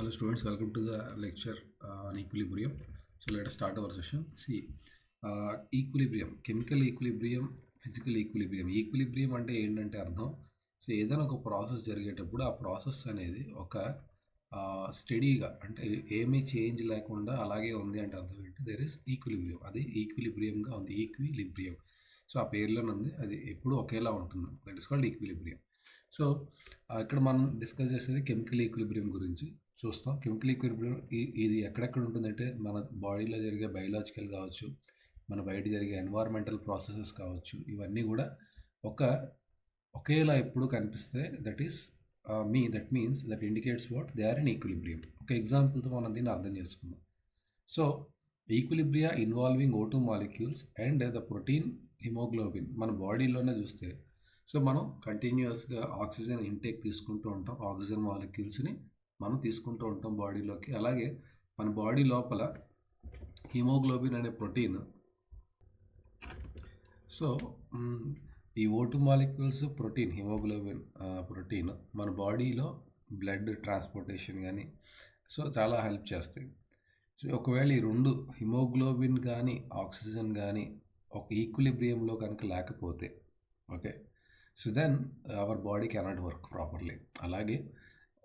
Hello students, welcome to the lecture on equilibrium. So let us start our session. See, equilibrium, chemical equilibrium, physical equilibrium. Equilibrium అంటే ఏంటంటే అర్థం. So ఏదైనా ఒక process జరిగేటప్పుడు ఆ process అనేది ఒక స్టడీగా అంటే ఏమీ చేంజ్ లేకుండా అలాగే ఉంది అంటే అర్థం ఏంటి, దెర్ ఇస్ ఈక్విలిబ్రియం. అది ఈక్విలిబ్రియంగా ఉంది, ఈక్విలిబ్రియం. సో ఆ పేరులోనే ఉంది, అది ఎప్పుడు ఒకేలా ఉంటుంది. That is called equilibrium. So ఇక్కడ మనం డిస్కస్ చేసేది కెమికల్ ఈక్విలిబ్రియం గురించి చూస్తాం. కెమికల్ ఈక్విలిబ్రియం ఇది ఎక్కడెక్కడ ఉంటుందంటే మన బాడీలో జరిగే బయలాజికల్ కావచ్చు, మన బయట జరిగే ఎన్వైర్మెంటల్ ప్రాసెసెస్ కావచ్చు, ఇవన్నీ కూడా ఒకేలా ఎప్పుడు కనిపిస్తే that means that indicates what they are in equilibrium. ఒక ఎగ్జాంపుల్తో మనం దీన్ని అర్థం చేసుకుందాం. So equilibria involving O2 molecules and the protein haemoglobin మన బాడీలోనే చూస్తే, సో మనం కంటిన్యూస్గా ఆక్సిజన్ ఇంటేక్ తీసుకుంటూ ఉంటాం, ఆక్సిజన్ మాలిక్యూల్స్ని మనం తీసుకుంటూ ఉంటాం బాడీలోకి. అలాగే మన బాడీ లోపల హిమోగ్లోబిన్ అనే ప్రోటీన్, సో ఈ O2 molecules protein, haemoglobin protein మన బాడీలో బ్లడ్ ట్రాన్స్పోర్టేషన్ కానీ సో చాలా హెల్ప్ చేస్తాయి. సో ఒకవేళ ఈ రెండు హిమోగ్లోబిన్ కానీ ఆక్సిజన్ కానీ ఒక ఈక్విలిబ్రియంలో కనుక లేకపోతే, okay, so then our body cannot work properly. అలాగే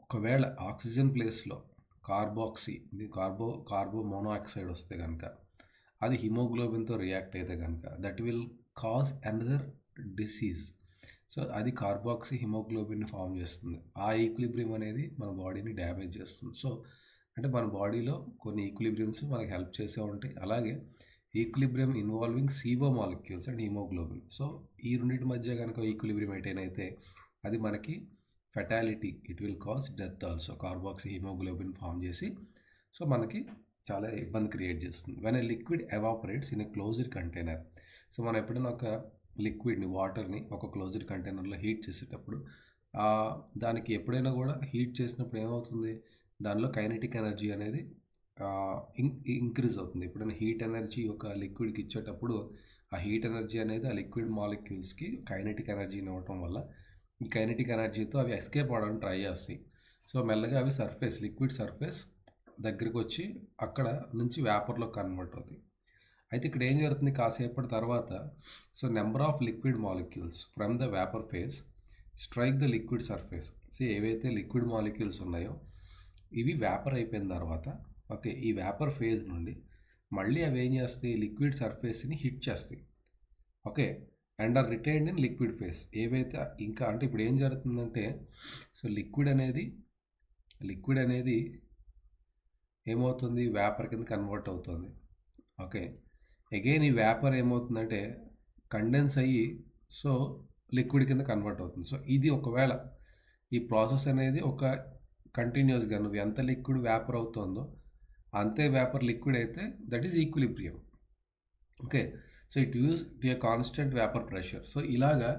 ఒకవేళ ఆక్సిజన్ ప్లేస్లో కార్బో మోనోఆక్సైడ్ వస్తే కనుక, అది హిమోగ్లోబిన్తో రియాక్ట్ అయితే కనుక that will cause another disease. So అది కార్బాక్సీ హిమోగ్లోబిన్ని ఫామ్ చేస్తుంది. ఆ ఈక్విలిబ్రియం అనేది మన బాడీని డ్యామేజ్ చేస్తుంది. సో అంటే మన బాడీలో కొన్ని ఈక్విలిబ్రియంస్ మనకి హెల్ప్ చేసే ఉంటాయి. అలాగే equilibrium involving CO molecules and haemoglobin. So ఈ రెండింటి మధ్య కనుక ఈక్విలిబ్రియం మెయింటైన్ అయితే అది మనకి fatality, it will cause death also. Carboxy haemoglobin form చేసి సో మనకి చాలా ఇబ్బంది క్రియేట్ చేస్తుంది. When a liquid evaporates in a closed container. So మనం ఎప్పుడైనా ఒక లిక్విడ్ని, వాటర్ని ఒక క్లోజ్డ్ కంటైనర్లో హీట్ చేసేటప్పుడు దానికి ఎప్పుడైనా కూడా హీట్ చేసినప్పుడు ఏమవుతుంది, దానిలో కైనెటిక్ ఎనర్జీ అనేది ఇంక్రీజ్ అవుతుంది. ఎప్పుడైనా హీట్ ఎనర్జీ ఒక లిక్విడ్కి ఇచ్చేటప్పుడు ఆ హీట్ ఎనర్జీ అనేది ఆ లిక్విడ్ మాలిక్యూల్స్కి కైనెటిక్ ఎనర్జీని ఇవ్వటం వల్ల ఈ కైనెటిక్ ఎనర్జీతో అవి ఎస్కేప్ అవ్వడానికి ట్రై చేస్తాయి. సో మెల్లగా అవి లిక్విడ్ సర్ఫేస్ దగ్గరికి వచ్చి అక్కడ నుంచి వేపర్లో కన్వర్ట్ అవుతాయి. అయితే ఇక్కడ ఏం జరుగుతుంది, కాసేపటి తర్వాత so number of liquid molecules from the vapour phase strike the liquid surface. So ఏవైతే లిక్విడ్ మాలిక్యూల్స్ ఉన్నాయో ఇవి వేపర్ అయిపోయిన తర్వాత, ఓకే, ఈ వేపర్ ఫేజ్ నుండి మళ్ళీ అవి ఏం చేస్తాయి, లిక్విడ్ సర్ఫేస్ని హిట్ చేస్తాయి, okay, and are retained in liquid phase. ఏవైతే ఇంకా అంటే ఇప్పుడు ఏం జరుగుతుందంటే, సో లిక్విడ్ అనేది ఏమవుతుంది, వేపర్ కింద కన్వర్ట్ అవుతుంది. ఓకే, అగైన్ ఈ వేపర్ ఏమవుతుందంటే కండెన్స్ అయ్యి సో లిక్విడ్ కింద కన్వర్ట్ అవుతుంది. సో ఇది ఒకవేళ ఈ ప్రాసెస్ అనేది ఒక కంటిన్యూస్గా నువ్వు ఎంత లిక్విడ్ వేపర్ అవుతుందో అంతే వేపర్ లిక్విడ్ అయితే that is equilibrium. Okay, so it use to a constant vapour pressure. So ఇలాగా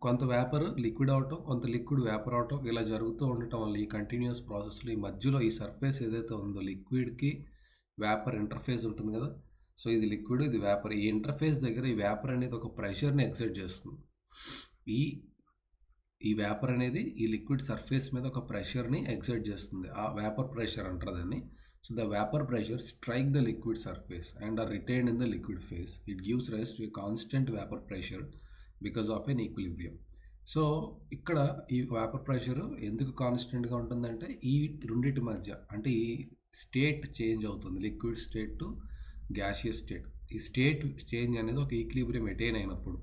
కొంత వేపర్ లిక్విడ్ అవటం, కొంత లిక్విడ్ వేపర్ అవటం ఇలా జరుగుతూ ఉండటం వల్ల ఈ కంటిన్యూస్ ప్రాసెస్లో ఈ మధ్యలో ఈ సర్ఫేస్ ఏదైతే ఉందో లిక్విడ్కి వేపర్ ఇంటర్ఫేస్ ఉంటుంది కదా, సో ఇది లిక్విడ్, ఇది వేపర్. ఈ ఇంటర్ఫేస్ దగ్గర ఈ వేపర్ అనేది ఒక ప్రెషర్ని ఎక్సర్ట్ చేస్తుంది. ఈ వేపర్ అనేది ఈ లిక్విడ్ సర్ఫేస్ మీద ఒక ప్రెషర్ని ఎక్సర్ట్ చేస్తుంది. ఆ వేపర్ ప్రెషర్ అంటారు దాన్ని. So the vapour pressure strike the liquid surface and are retained in the liquid phase. It gives rise to a constant vapour pressure because of an equilibrium. So ఇక్కడ ఈ vapour pressure ఎందుకు కాన్స్టెంట్గా ఉంటుందంటే ఈ రెండింటి మధ్య అంటే ఈ స్టేట్ చేంజ్ అవుతుంది, liquid state to gaseous state. ఈ స్టేట్ చేంజ్ అనేది ఒక ఈక్విలిబ్రియం అటైన్ అయినప్పుడు,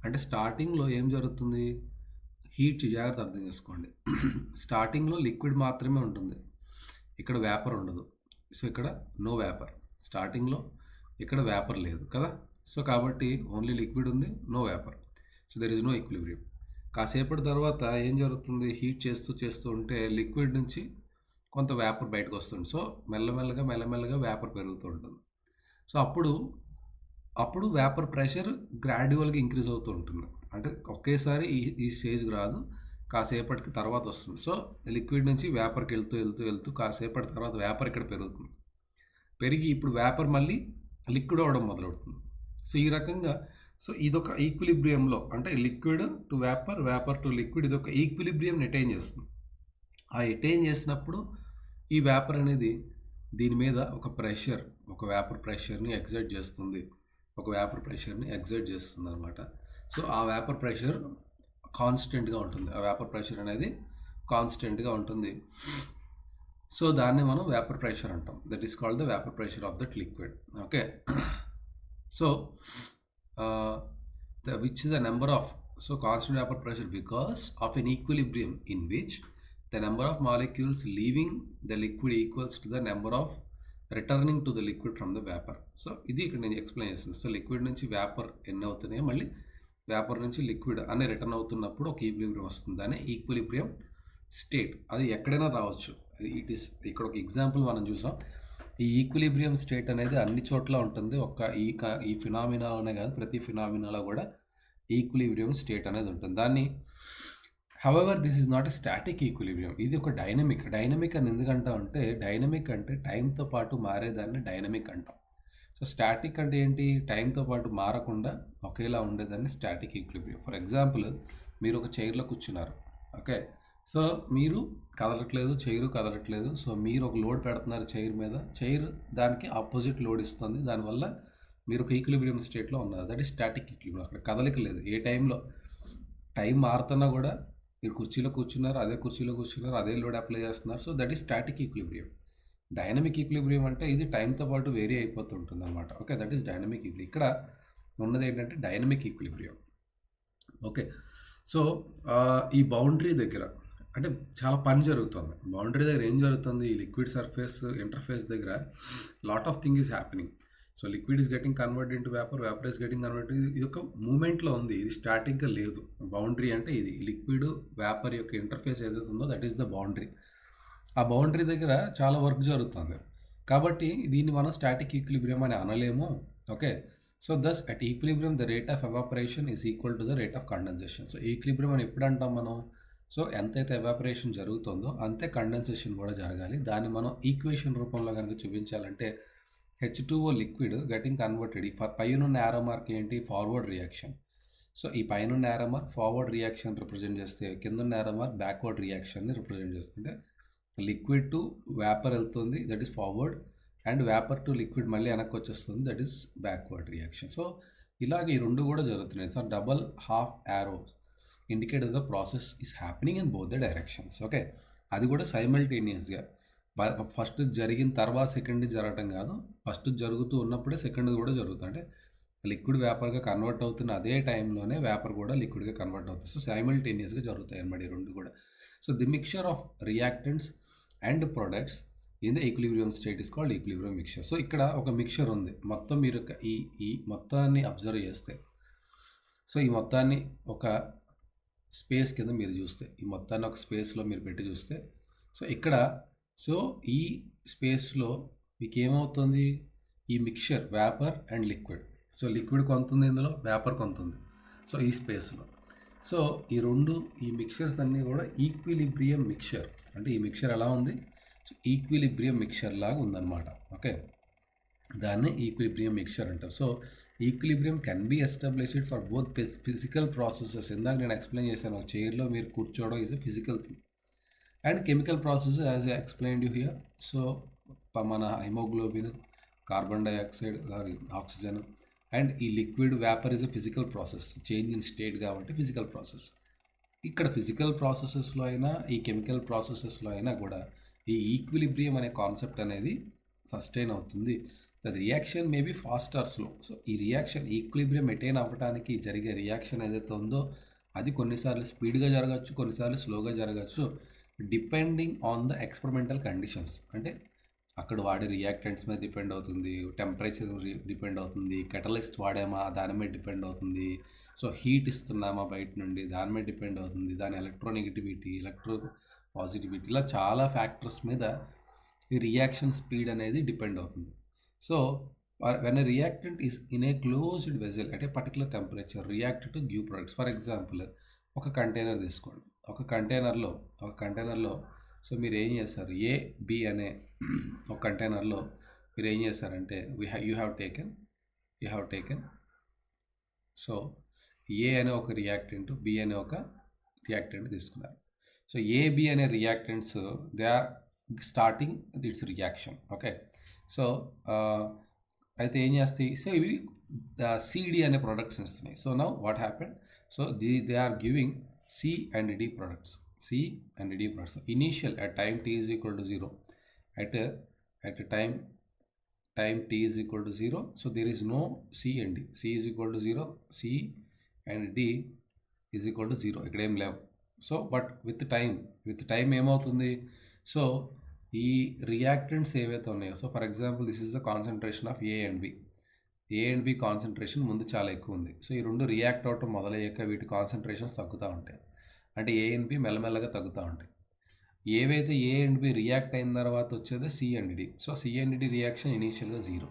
అంటే స్టార్టింగ్లో ఏం జరుగుతుంది, జాగ్రత్త అర్థం చేసుకోండి, స్టార్టింగ్లో లిక్విడ్ మాత్రమే ఉంటుంది, ఇక్కడ వేపర్ ఉండదు. సో ఇక్కడ నో వేపర్, స్టార్టింగ్లో ఇక్కడ వేపర్ లేదు కదా. సో కాబట్టి ఓన్లీ లిక్విడ్ ఉంది, no vapour. So there is no equilibrium. కాసేపటి తర్వాత ఏం జరుగుతుంది, హీట్ చేస్తూ ఉంటే లిక్విడ్ నుంచి కొంత వేపర్ బయటకు వస్తుంది. సో మెల్లమెల్లగా వేపర్ పెరుగుతూ ఉంటుంది. సో అప్పుడు వేపర్ ప్రెషర్ గ్రాడ్యువల్గా ఇంక్రీజ్ అవుతూ ఉంటుంది. అంటే ఒకేసారి ఈ స్టేజ్కి రాదు, కాసేపటికి తర్వాత వస్తుంది. సో లిక్విడ్ నుంచి వేపర్కి వెళ్తూ కాసేపటి తర్వాత వేపర్ ఇక్కడ పెరిగి ఇప్పుడు వేపర్ మళ్ళీ లిక్విడ్ అవ్వడం మొదలవుతుంది. సో ఈ రకంగా సో ఇదొక ఈక్విలిబ్రియంలో అంటే liquid to vapour, vapour to liquid, ఇదొక ఈక్విలిబ్రియం అటైన్ చేస్తుంది. ఆ అటైన్ చేసినప్పుడు ఈ వేపర్ అనేది దీని మీద ఒక వేపర్ ప్రెషర్ని ఎగ్జర్ట్ చేస్తుంది అనమాట. సో ఆ వేపర్ ప్రెషర్ కాన్స్టెంట్గా ఉంటుంది. ఆ వేపర్ ప్రెషర్ అనేది కాన్స్టెంట్గా ఉంటుంది. సో దాన్ని మనం వేపర్ ప్రెషర్ అంటాం. That is called the vapour pressure of that liquid. Okay. So which is the number of constant vapor pressure because of an equilibrium in which the number of molecules leaving the liquid equals to the number of returning to the liquid from the vapor. So ఇది ఇక్కడ నేను explain చేస్తాను. So liquid నుంచి vapour ఎన్ని అవుతున్నాయో మళ్ళీ vapour నుంచి liquid అనే రిటర్న్ అవుతున్నప్పుడు ఒక ఈక్విలిబ్రియం వస్తుంది. దాన్ని ఈక్విలిబ్రియం స్టేట్. అది ఎక్కడైనా రావచ్చు. ఇక్కడ ఒక ఎగ్జాంపుల్ మనం చూసాం. ఈ ఈక్విలిబ్రియం స్టేట్ అనేది అన్ని చోట్ల ఉంటుంది. ఈ ఫినామినాలోనే కాదు, ప్రతి ఫినామినాలో కూడా ఈక్విలిబ్రియం స్టేట్ అనేది ఉంటుంది. దాన్ని however this is not a static equilibrium. ఇది ఒక డైనమిక్ అని ఎందుకంటాం అంటే, డైనమిక్ అంటే టైంతో పాటు మారేదాన్ని డైనమిక్ అంటాం. సో స్టాటిక్ అంటే ఏంటి? టైంతో పాటు మారకుండా ఒకేలా ఉండేదాన్ని స్టాటిక్ ఈక్విలిబ్రియం. ఫర్ ఎగ్జాంపుల్, మీరు ఒక చైర్లో కూర్చున్నారు. ఓకే. సో మీరు కదలట్లేదు, చైరు కదలట్లేదు. సో మీరు ఒక లోడ్ పెడుతున్నారు చైర్ మీద, చైర్ దానికి ఆపోజిట్ లోడ్ ఇస్తుంది. దానివల్ల మీరు ఒక ఈక్విలిబ్రియం స్టేట్లో ఉన్నారు. That is static equilibrium. అక్కడ కదలిక లేదు. ఏ టైంలో టైం మారుతున్నా కూడా మీరు కుర్చీలో కూర్చున్నారు, అదే లోడ్ అప్లై చేస్తున్నారు. So that is static equilibrium. Dynamic equilibrium అంటే ఇది టైంతో పాటు వేరీ అయిపోతుంటుంది అనమాట. Okay. That is dynamic equilibrium. ఇక్కడ ఉన్నది ఏంటంటే డైనమిక్ ఈక్విలిబ్రియం. ఓకే. సో ఈ బౌండరీ దగ్గర అంటే చాలా పని జరుగుతుంది. బౌండరీ దగ్గర ఏం జరుగుతుంది? ఈ లిక్విడ్ సర్ఫేస్ ఇంటర్ఫేస్ దగ్గర lot of thing is happening. So liquid is getting convert into vapour is getting convert. ఇది ఒక మూమెంట్లో ఉంది. ఇది స్టాటిక్గా లేదు. బౌండరీ అంటే ఇది లిక్విడ్ వేపర్ యొక్క ఇంటర్ఫేస్ ఏదైతే ఉందో దట్ ఈస్ ద బౌండరీ. ఆ బౌండరీ దగ్గర చాలా వర్క్ జరుగుతుంది. కాబట్టి దీన్ని మనం స్టాటిక్ ఈక్విలిబ్రియం అని అనలేము. Okay. So thus at equilibrium the rate of evaporation is equal to the rate of condensation. So equilibrium అని ఎప్పుడు అంటాం మనం? సో ఎంతైతే ఎవాపరేషన్ జరుగుతుందో అంతే కండెన్సేషన్ కూడా జరగాలి. దాన్ని మనం ఈక్వేషన్ రూపంలో కనుక చూపించాలంటే H2O లిక్విడ్ గెటింగ్ కన్వర్టెడ్. ఈ పైన యారో మార్క్ ఏంటి? Forward reaction. సో ఈ పైన arrow mark forward reaction represent చేస్తే, కింద యారో మార్క్ బ్యాక్వర్డ్ రియాక్షన్ని రిప్రజెంట్ చేస్తుంటే లిక్విడ్ టు వేపర్ వెళ్తుంది, that is forward. And vapour to liquid మళ్ళీ వెనక్కి వచ్చేస్తుంది, that is backward reaction. So ఇలాగ ఈ రెండు కూడా జరుగుతున్నాయి. So double half arrows indicate the process is happening in both the directions. Okay. అది కూడా సైమల్టేనియస్గా. ఫస్ట్ జరిగిన తర్వాత సెకండ్ జరగటం కాదు, ఫస్ట్ జరుగుతూ ఉన్నప్పుడే సెకండ్ కూడా జరుగుతుంది. అంటే లిక్విడ్ వేపర్గా కన్వర్ట్ అవుతున్న అదే టైంలోనే వేపర్ కూడా లిక్విడ్గా కన్వర్ట్ అవుతుంది. సో సైమల్టేనియస్గా జరుగుతాయి అన్నమాట ఈ రెండు కూడా. So the mixture of reactants and products in the equilibrium state is called equilibrium mixture. So ఇక్కడ ఒక మిక్చర్ ఉంది. మొత్తం మీరు ఈ మొత్తాన్ని అబ్జర్వ్ చేస్తే, సో ఈ మొత్తాన్ని ఒక స్పేస్ కింద మీరు చూస్తే, ఈ మొత్తాన్ని ఒక స్పేస్లో మీరు పెట్టి చూస్తే, సో ఇక్కడ ఈ స్పేస్లో మీకు ఏమవుతుంది? ఈ mixture vapour and liquid. So liquid కొంత ఉంది, ఇందులో వేపర్ కొంత ఉంది. సో ఈ స్పేస్లో సో ఈ మిక్చర్స్ అన్నీ కూడా ఈక్విలిబ్రియం మిక్చర్. అంటే ఈ మిక్చర్ ఎలా ఉంది? సో ఈక్విలిబ్రియం మిక్చర్ లాగా ఉందన్నమాట. ఓకే. దాన్ని ఈక్విలిబ్రియం మిక్చర్ అంటారు. So equilibrium can be established for both physical processes. ఇందాక నేను ఎక్స్ప్లెయిన్ చేశాను, ఒక చైర్లో మీరు కూర్చోవడం is a physical thing. And chemical process as I explained you here. So మన haemoglobin, carbon dioxide, oxygen and ఈ liquid vapour is a physical process, change in state కాబట్టి ఫిజికల్ ప్రాసెస్. ఇక్కడ ఫిజికల్ ప్రాసెసెస్లో అయినా ఈ కెమికల్ ప్రాసెసెస్లో అయినా కూడా ఈ ఈక్విలిబ్రియం అనే కాన్సెప్ట్ అనేది సస్టైన్ అవుతుంది. అది reaction maybe fast are slow. So ఈ రియాక్షన్ ఈక్విలిబ్రియం అటైన్ అవ్వడానికి జరిగే రియాక్షన్ ఏదైతే ఉందో అది కొన్నిసార్లు స్పీడ్గా జరగచ్చు, కొన్నిసార్లు స్లోగా జరగచ్చు, depending on the experimental conditions. అంటే అక్కడ వాడే రియాక్టెంట్స్ మీద డిపెండ్ అవుతుంది, టెంపరేచర్ డిపెండ్ అవుతుంది, కెటలిస్ట్ వాడామా దాని మీద డిపెండ్ అవుతుంది, సో హీట్ ఇస్తున్నామా బయట నుండి దాని మీద డిపెండ్ అవుతుంది, దాని ఎలక్ట్రోనెగటివిటీ, పాజిటివిటీ, ఇలా చాలా ఫ్యాక్టర్స్ మీద ఈ రియాక్షన్ స్పీడ్ అనేది డిపెండ్ అవుతుంది. So when a reactant is in a closed vessel at a particular temperature react to give products. For example ఒక కంటైనర్ తీసుకోండి. ఒక కంటైనర్లో సో మీరు ఏం చేస్తారు? ఏ బి అనే ఒక కంటైనర్లో మీరు ఏం చేస్తారంటే you have taken so A అనే ఒక రియాక్టెంట్, బి అనే ఒక రియాక్టెంట్ తీసుకున్నారు. సో ఏ బి అనే reactants they are starting its reaction. Okay. So అయితే ఏం చేస్తాయి, సో ఇవి సిడి అనే ప్రొడక్ట్స్ ఇస్తున్నాయి. So now what happen, so they are giving C and D products, C and D products initial at time t is equal to 0, at time t is equal to 0, so there is no c and d, c is equal to 0, c and d is equal to 0, ఇక్కడ ఏం లేవు. So but with time ఏమవుతుంది, so ఈ reactants ఏవైతే ఉన్నాయో, so for example this is the concentration of A and B concentration ముందు చాలా ఎక్కువ ఉంది. సో ఈ రెండు రియాక్ట్ అవటం మొదలయ్యాక వీటి కాన్సన్ట్రేషన్స్ తగ్గుతూ ఉంటాయి, అంటే ఏ అండ్ బి మెల్లమెల్లగా తగ్గుతూ ఉంటాయి. ఏవైతే ఏ అండ్ బి రియాక్ట్ అయిన తర్వాత వచ్చేది C and D. So C and D reaction ఇనీషియల్గా 0,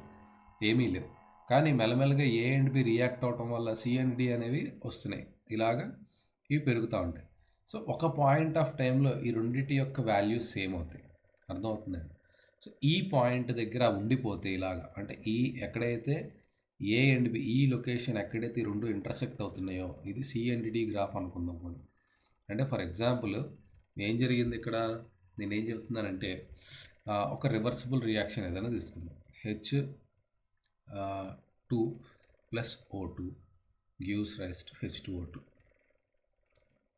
ఏమీ లేవు. కానీ మెల్లమెల్లగా ఏ అండ్ బి రియాక్ట్ అవటం వల్ల సి అండ్ డి అనేవి వస్తున్నాయి, ఇలాగా ఇవి పెరుగుతూ ఉంటాయి. సో ఒక పాయింట్ ఆఫ్ టైంలో ఈ రెండింటి యొక్క వాల్యూస్ సేమ్ అవుతాయి, అర్థమవుతుందండి. సో ఈ పాయింట్ దగ్గర ఉండిపోతే ఇలాగా, అంటే ఈ ఎక్కడైతే ఏ అండ్ బి, ఈ లొకేషన్ ఎక్కడైతే ఈ రెండు ఇంటర్సెక్ట్ అవుతున్నాయో ఇది సి అండ్ డి గ్రాఫ్ అనుకుందాం మనం. అంటే ఫర్ ఎగ్జాంపుల్ ఏం జరిగింది ఇక్కడ, నేను ఏం చెప్తున్నానంటే ఒక రివర్సిబుల్ రియాక్షన్ ఏదైనా తీసుకుందాం. H2 plus O2 gives rise to H2O2.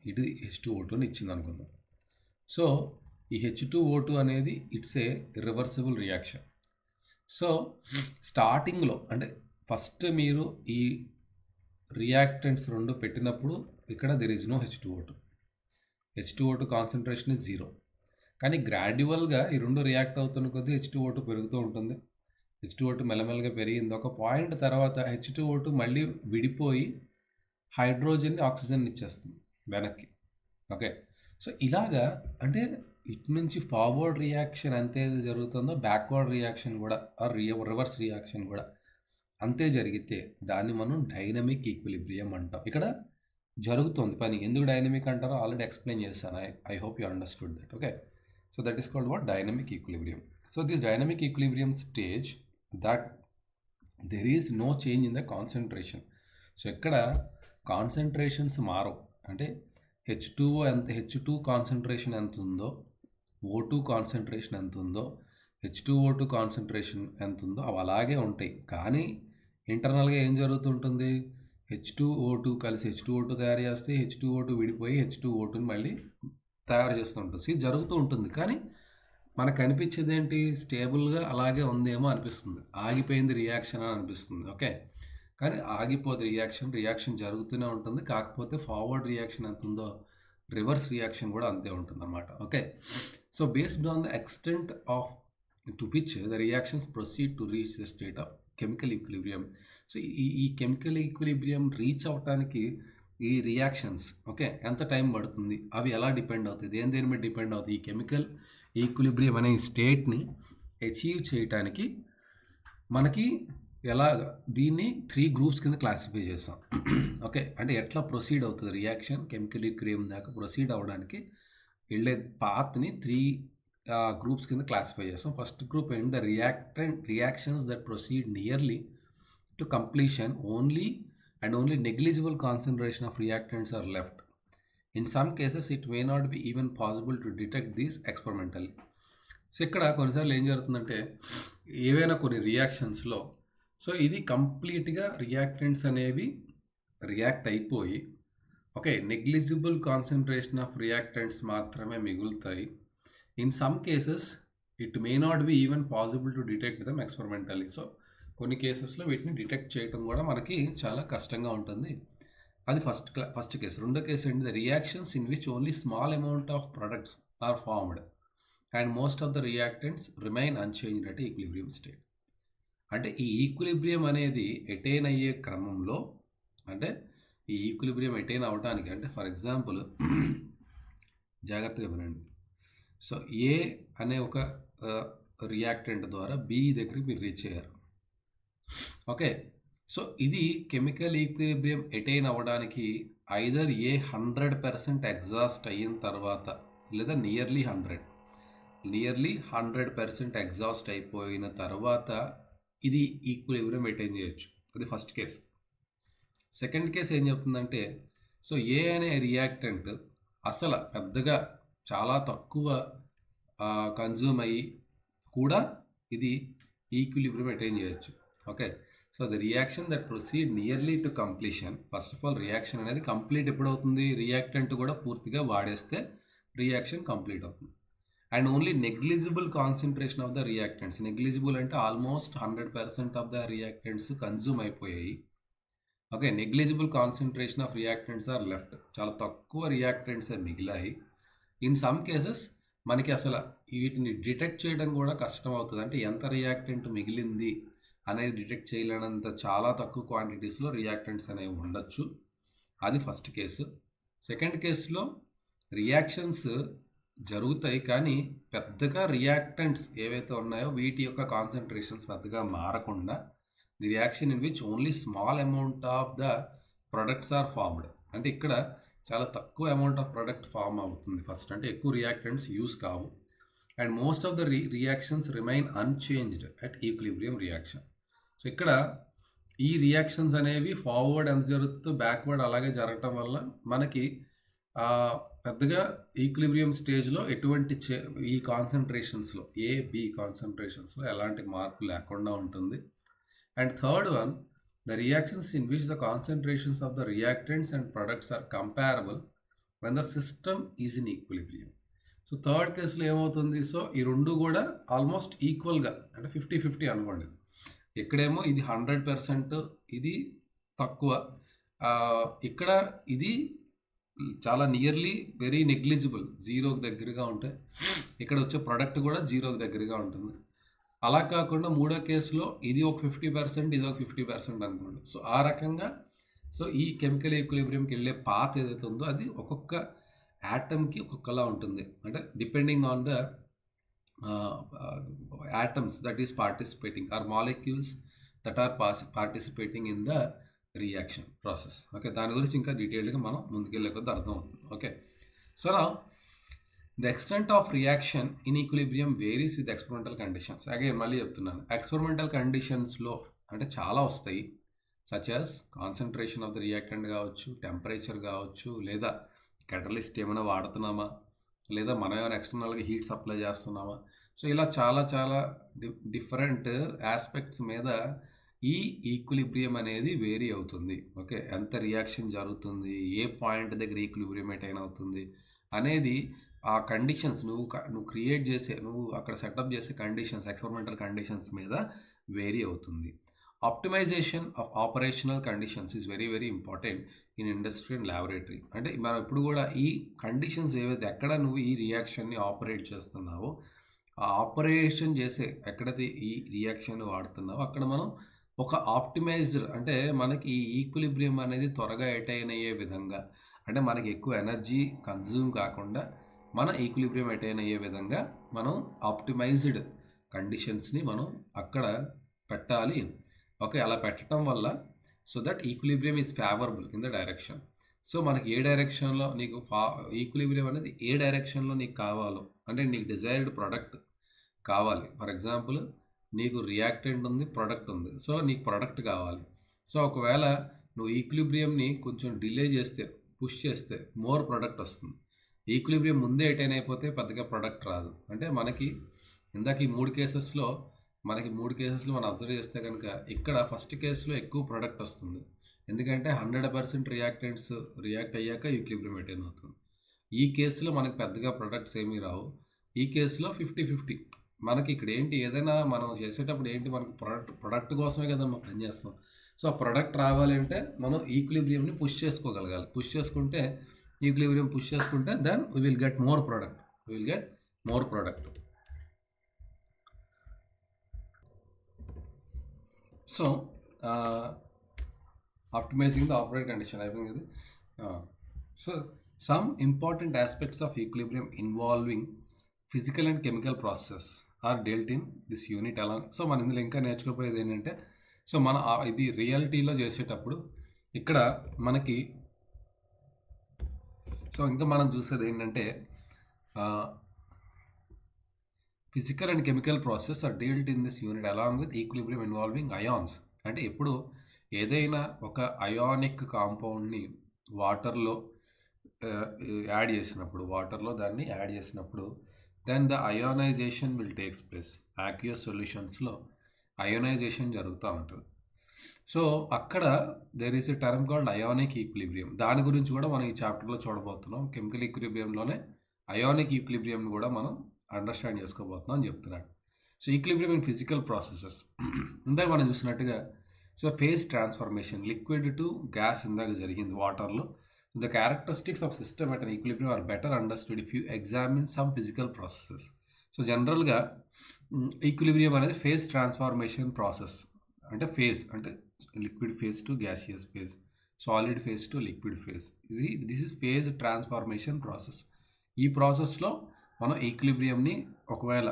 ఇది H2O2 ఇచ్చింది అనుకుందాం. సో ఈ H2O2 అనేది it's a reversible reaction. So స్టార్టింగ్లో అంటే ఫస్ట్ మీరు ఈ రియాక్టెంట్స్ రెండు పెట్టినప్పుడు ఇక్కడ there is no H2O2 concentration is 0. కానీ గ్రాడ్యువల్గా ఈ రెండు రియాక్ట్ అవుతున్న కొద్దీ H2O2 పెరుగుతూ ఉంటుంది. H2O2 మెల్లమెల్లగా పెరిగింది. ఒక పాయింట్ తర్వాత H2O2 మళ్ళీ విడిపోయి హైడ్రోజన్ని ఆక్సిజన్ ఇచ్చేస్తుంది వెనక్కి. ఓకే. సో ఇలాగా అంటే ఇటు నుంచి ఫార్వర్డ్ రియాక్షన్ అంతే జరుగుతుందో బ్యాక్వర్డ్ రియాక్షన్ కూడా రివర్స్ రియాక్షన్ కూడా అంతే జరిగితే దాన్ని మనం డైనమిక్ ఈక్విలిబ్రియం అంటాం. ఇక్కడ జరుగుతుంది పని. ఎందుకు డైనమిక్ అంటారో ఆల్రెడీ ఎక్స్ప్లెయిన్ చేశాను. I hope you understood that. Okay. So that is called what, dynamic equilibrium. So this dynamic equilibrium stage that there is no change in the concentration. So ఇక్కడ concentrations మారవు, అంటే H2 concentration ఎంత ఉందో, O2 concentration ఎంత ఉందో, H2O2 concentration ఎంత ఉందో అవి అలాగే ఉంటాయి. కానీ ఇంటర్నల్గా ఏం జరుగుతుంటుంది, H2O2 కలిసి H2O2 తయారు చేస్తే H2O2 విడిపోయి H2O2ని మళ్ళీ తయారు చేస్తూ ఉంటుంది. సో ఇది జరుగుతూ ఉంటుంది. కానీ మనకు అనిపించేది ఏంటి, స్టేబుల్గా అలాగే ఉందేమో అనిపిస్తుంది, ఆగిపోయింది రియాక్షన్ అని అనిపిస్తుంది. ఓకే. కానీ ఆగిపోతే రియాక్షన్ జరుగుతూనే ఉంటుంది. కాకపోతే ఫార్వర్డ్ రియాక్షన్ ఎంత ఉందో రివర్స్ రియాక్షన్ కూడా అంతే ఉంటుంది అన్నమాట. Okay. So based on the extent off to which the reactions proceed to reach the state of chemical equilibrium. So ఈ కెమికల్ ఈక్విలిబ్రియం రీచ్ అవడానికి ఈ రియాక్షన్స్ ఓకే ఎంత టైం పడుతుంది, అవి ఎలా డిపెండ్ అవుతాయి, దేని మీద డిపెండ్ అవుతుంది, ఈ కెమికల్ ఈక్విలిబ్రియం అనే స్టేట్ని అచీవ్ చేయడానికి మనకి ఎలాగ దీన్ని 3 గ్రూప్స్ కింద క్లాసిఫై చేస్తాం. ఓకే. అంటే ఎట్లా ప్రొసీడ్ అవుతుంది రియాక్షన్ కెమికల్ ఈక్విలిబ్రియం దాకా ప్రొసీడ్ అవ్వడానికి వెళ్ళే పాత్ని 3 గ్రూప్స్ కింద క్లాసిఫై చేస్తాం. ఫస్ట్ గ్రూప్ ఏంటి, the reactions that proceed nearly to completion only negligible concentration of reactants are left. In some cases it may not be even possible to detect these experimentally. So ఇక్కడ కొన్నిసార్లు ఏం జరుగుతుందంటే ఏవైనా కొన్ని రియాక్షన్స్లో so ఇది కంప్లీట్గా reactants అనేవి రియాక్ట్ అయిపోయి okay negligible concentration of reactants మాత్రమే మిగులుతాయి. In some cases it may not be even possible to detect them experimentally. So కొన్ని కేసెస్లో వీటిని డిటెక్ట్ చేయడం కూడా మనకి చాలా కష్టంగా ఉంటుంది. అది ఫస్ట్ కేసు. రెండో కేసు ఏంటి, the reactions in which only small amount of products are formed and most of the reactants remain unchanged at equilibrium state. అంటే ఈ ఈక్విలిబ్రియం అనేది ఎటైన్ అయ్యే క్రమంలో, అంటే ఈ ఈక్విలిబ్రియం ఎటైన్ అవడానికి అంటే ఫర్ ఎగ్జాంపుల్ జాగ్రత్తగా వినండి. సో ఏ అనే ఒక రియాక్టెంట్ ద్వారా బి దగ్గరికి మీరు రీచ్ అయ్యారు. ఓకే. సో ఇది కెమికల్ ఈక్విలిబ్రియం ఎటైన్ అవ్వడానికి ఐదర్ ఏ 100% ఎగ్జాస్ట్ అయిన తర్వాత లేదా నియర్లీ 100% ఎగ్జాస్ట్ అయిపోయిన తర్వాత ఇది ఈక్విలిబ్రియం ఎటైన్ చేయొచ్చు. అది ఫస్ట్ కేసు. సెకండ్ కేసు ఏం చెప్తుందంటే సో ఏ అనే రియాక్టెంట్ అసలు పెద్దగా చాలా తక్కువ కన్జ్యూమ్ అయ్యి కూడా ఇది ఈక్విలిబ్రియం అటైన్ చేయొచ్చు. Okay, so the reaction that proceed nearly to completion, first of all reaction అనేది కంప్లీట్ ఎప్పుడవుతుంది, రియాక్టెంట్ కూడా పూర్తిగా వాడేస్తే రియాక్షన్ కంప్లీట్ అవుతుంది. And only negligible concentration of the reactants, negligible అంటే almost 100% of the reactants consume అయిపోయాయి. Okay, negligible concentration of reactants are left, చాలా తక్కువ రియాక్టెంట్స్ మిగిలాయి. ఇన్ సమ్ కేసెస్ మనకి అసలు వీటిని డిటెక్ట్ చేయడం కూడా కష్టం అవుతుంది. అంటే ఎంత రియాక్టెంట్ మిగిలింది అనేది డిటెక్ట్ చేయలేనంత చాలా తక్కువ క్వాంటిటీస్లో రియాక్టెంట్స్ అనేవి ఉండొచ్చు. అది ఫస్ట్ కేసు. సెకండ్ కేసులో రియాక్షన్స్ జరుగుతాయి కానీ పెద్దగా రియాక్టెంట్స్ ఏవైతే ఉన్నాయో వీటి యొక్క కాన్సన్ట్రేషన్స్ పెద్దగా మారకుండా the reaction in which only small amount of the products are formed, అంటే ఇక్కడ చాలా తక్కువ అమౌంట్ ఆఫ్ ప్రొడక్ట్ ఫామ్ అవుతుంది ఫస్ట్, అంటే ఎక్కువ రియాక్టెంట్స్ యూస్ కావు. And most of the reactions remain unchanged at equilibrium reaction. So ఇక్కడ ఈ రియాక్షన్స్ అనేవి ఫార్వర్డ్ ఎంత జరుగుతుందో బ్యాక్వర్డ్ అలాగే జరగటం వల్ల మనకి పెద్దగా ఈక్విలిబ్రియం స్టేజ్లో ఎటువంటి ఈ కాన్సన్ట్రేషన్స్లో బి కాన్సన్ట్రేషన్స్లో ఎలాంటి మార్పు లేకుండా ఉంటుంది. And third one, the reactions in which the concentrations of the reactants and products are comparable when the system is in equilibrium. So third కేసులో ఏమవుతుంది, సో ఈ రెండు కూడా ఆల్మోస్ట్ ఈక్వల్గా అంటే 50-50 అనుకోండి. ఇక్కడేమో ఇది 100%, ఇది తక్కువ, ఇక్కడ ఇది చాలా నియర్లీ వెరీ నెగ్లిజిబుల్, జీరోకి దగ్గరగా ఉంటాయి. ఇక్కడ వచ్చే ప్రోడక్ట్ కూడా జీరోకి దగ్గరగా ఉంటుంది. అలా కాకుండా మూడో కేసులో ఇది ఒక 50%, ఇది ఒక 50% అనుకోండి. సో ఆ రకంగా సో ఈ కెమికల్ ఈక్విలిబ్రియంకి వెళ్ళే పాత్ ఏదైతే ఉందో అది ఒక్కొక్క యాటమ్కి ఒక్కొక్కలా ఉంటుంది. అంటే depending on the atoms that is participating or molecules that are participating in the reaction process. Okay, దాని గురించి ఇంకా డీటెయిల్డ్గా మనం ముందుకెళ్ళే కొద్ది అర్థం అవుతుంది. ఓకే, సో నా the extent of reaction in equilibrium varies with experimental conditions. Again మళ్ళీ చెప్తున్నాను, ఎక్స్పెరిమెంటల్ కండిషన్స్లో అంటే చాలా వస్తాయి, such as concentration of the reactant కావచ్చు, టెంపరేచర్ కావచ్చు, లేదా కెటలిస్ట్ ఏమైనా వాడుతున్నామా, లేదా మనం ఏమైనా ఎక్స్టర్నల్గా హీట్ సప్లై చేస్తున్నామా. సో ఇలా చాలా చాలా డిఫరెంట్ ఆస్పెక్ట్స్ మీద ఈ ఈక్విలిబ్రియం అనేది వేరీ అవుతుంది. ఓకే, ఎంత రియాక్షన్ జరుగుతుంది, ఏ పాయింట్ దగ్గర ఈక్విలిబ్రియం అటైన్ అవుతుంది అనేది ఆ కండిషన్స్ నువ్వు క్రియేట్ చేసే, నువ్వు అక్కడ సెటప్ చేసే కండిషన్స్, ఎక్స్పెరిమెంటల్ కండిషన్స్ మీద వేరీ అవుతుంది. Optimization of operational conditions is very very important in industry and laboratory. అంటే మనం ఇప్పుడు కూడా ఈ కండిషన్స్ ఏవైతే ఎక్కడ నువ్వు ఈ రియాక్షన్ని ఆపరేట్ చేస్తున్నావో, ఆ ఆపరేషన్ చేసే ఎక్కడైతే ఈ రియాక్షన్ వాడుతున్నావో అక్కడ మనం ఒక ఆప్టిమైజ్డ్, అంటే మనకి ఈ ఈక్విలిబ్రియం అనేది త్వరగా అటైన్ అయ్యే విధంగా, అంటే మనకి ఎక్కువ ఎనర్జీ కన్జ్యూమ్ కాకుండా మన ఈక్విలిబ్రియం అటైన్ అయ్యే విధంగా మనం ఆప్టిమైజ్డ్ కండిషన్స్ని మనం అక్కడ పెట్టాలి. ఓకే, అలా పెట్టడం వల్ల so that equilibrium is favourable in the direction. So మనకి ఏ డైరెక్షన్లో నీకు ఈక్విలిబ్రియం అనేది ఏ డైరెక్షన్లో నీకు కావాలో, అంటే నీకు డిజైర్డ్ ప్రోడక్ట్ కావాలి. ఫర్ ఎగ్జాంపుల్ నీకు రియాక్టెంట్ ఉంది, ప్రోడక్ట్ ఉంది, సో నీకు ప్రోడక్ట్ కావాలి. సో ఒకవేళ నువ్వు ఈక్విలిబ్రియంని కొంచెం డిలే చేస్తే, పుష్ చేస్తే మోర్ ప్రోడక్ట్ వస్తుంది. ఈక్విలిబ్రియం ముందే అటైన్ అయిపోతే పెద్దగా ప్రోడక్ట్ రాదు. అంటే మనకి ఇందాక ఈ మూడు కేసెస్లో మనం అబ్జర్వ్ చేస్తే కనుక ఇక్కడ ఫస్ట్ కేసులో ఎక్కువ ప్రోడక్ట్ వస్తుంది, ఎందుకంటే 100% రియాక్టెంట్స్ రియాక్ట్ అయ్యాక ఈక్విలిబ్రియం అటైన్ అవుతుంది. ఈ కేసులో మనకి పెద్దగా ప్రొడక్ట్స్ ఏమీ రావు. ఈ కేసులో 50-50. మనకి ఇక్కడ ఏంటి, ఏదైనా మనం చేసేటప్పుడు ఏంటి, మనకి ప్రొడక్ట్ కోసమే కదా మనం పనిచేస్తాం. సో ఆ ప్రొడక్ట్ రావాలి అంటే మనం ఈక్విలిబ్రియంని పుష్ చేసుకోగలగాలి. ఈక్విలిబ్రియం పుష్ చేసుకుంటే then we will get more product. So optimizing the operate condition అయిపోయింది ఇది. So some important aspects of equilibrium involving physical and chemical processes are dealt in this unit along. So మనం ఇందులో ఇంకా నేర్చుకోపోయేది ఏంటంటే, so మన ఇది రియాలిటీలో చేసేటప్పుడు ఇక్కడ మనకి సో ఇంకా మనం చూసేది ఏంటంటే physical and chemical process are dealt in this unit along with equilibrium involving ions. అంటే ఇప్పుడు ఏదైనా ఒక అయానిక్ కాంపౌండ్ని వాటర్లో దాన్ని యాడ్ చేసినప్పుడు then the ionization will takes place. Aqueous సొల్యూషన్స్లో అయోనైజేషన్ జరుగుతూ ఉంటుంది. సో అక్కడ there is a term called ionic equilibrium. దాని గురించి కూడా మనం ఈ చాప్టర్లో చూడబోతున్నాం. కెమికల్ ఈక్విలిబ్రియంలోనే అయానిక్ ఈక్విలిబ్రియం కూడా మనం అండర్స్టాండ్ చేసుకోబోతున్నాం అని చెప్తున్నాడు. So equilibrium in physical processes ఇందాక మనం చూసినట్టుగా so phase transformation liquid to gas ఇందాక జరిగింది వాటర్లో. The characteristics of system at an equilibrium are better understood if you examine some physical processes. So జనరల్గా ఈక్విలిబ్రియం అనేది ఫేజ్ ట్రాన్స్ఫార్మేషన్ ప్రాసెస్. అంటే phase అంటే liquid phase to gaseous phase, solid phase to liquid phase. This is phase transformation process. ఈ ప్రాసెస్లో మనం ఈక్విలిబ్రియంని ఒకవేళ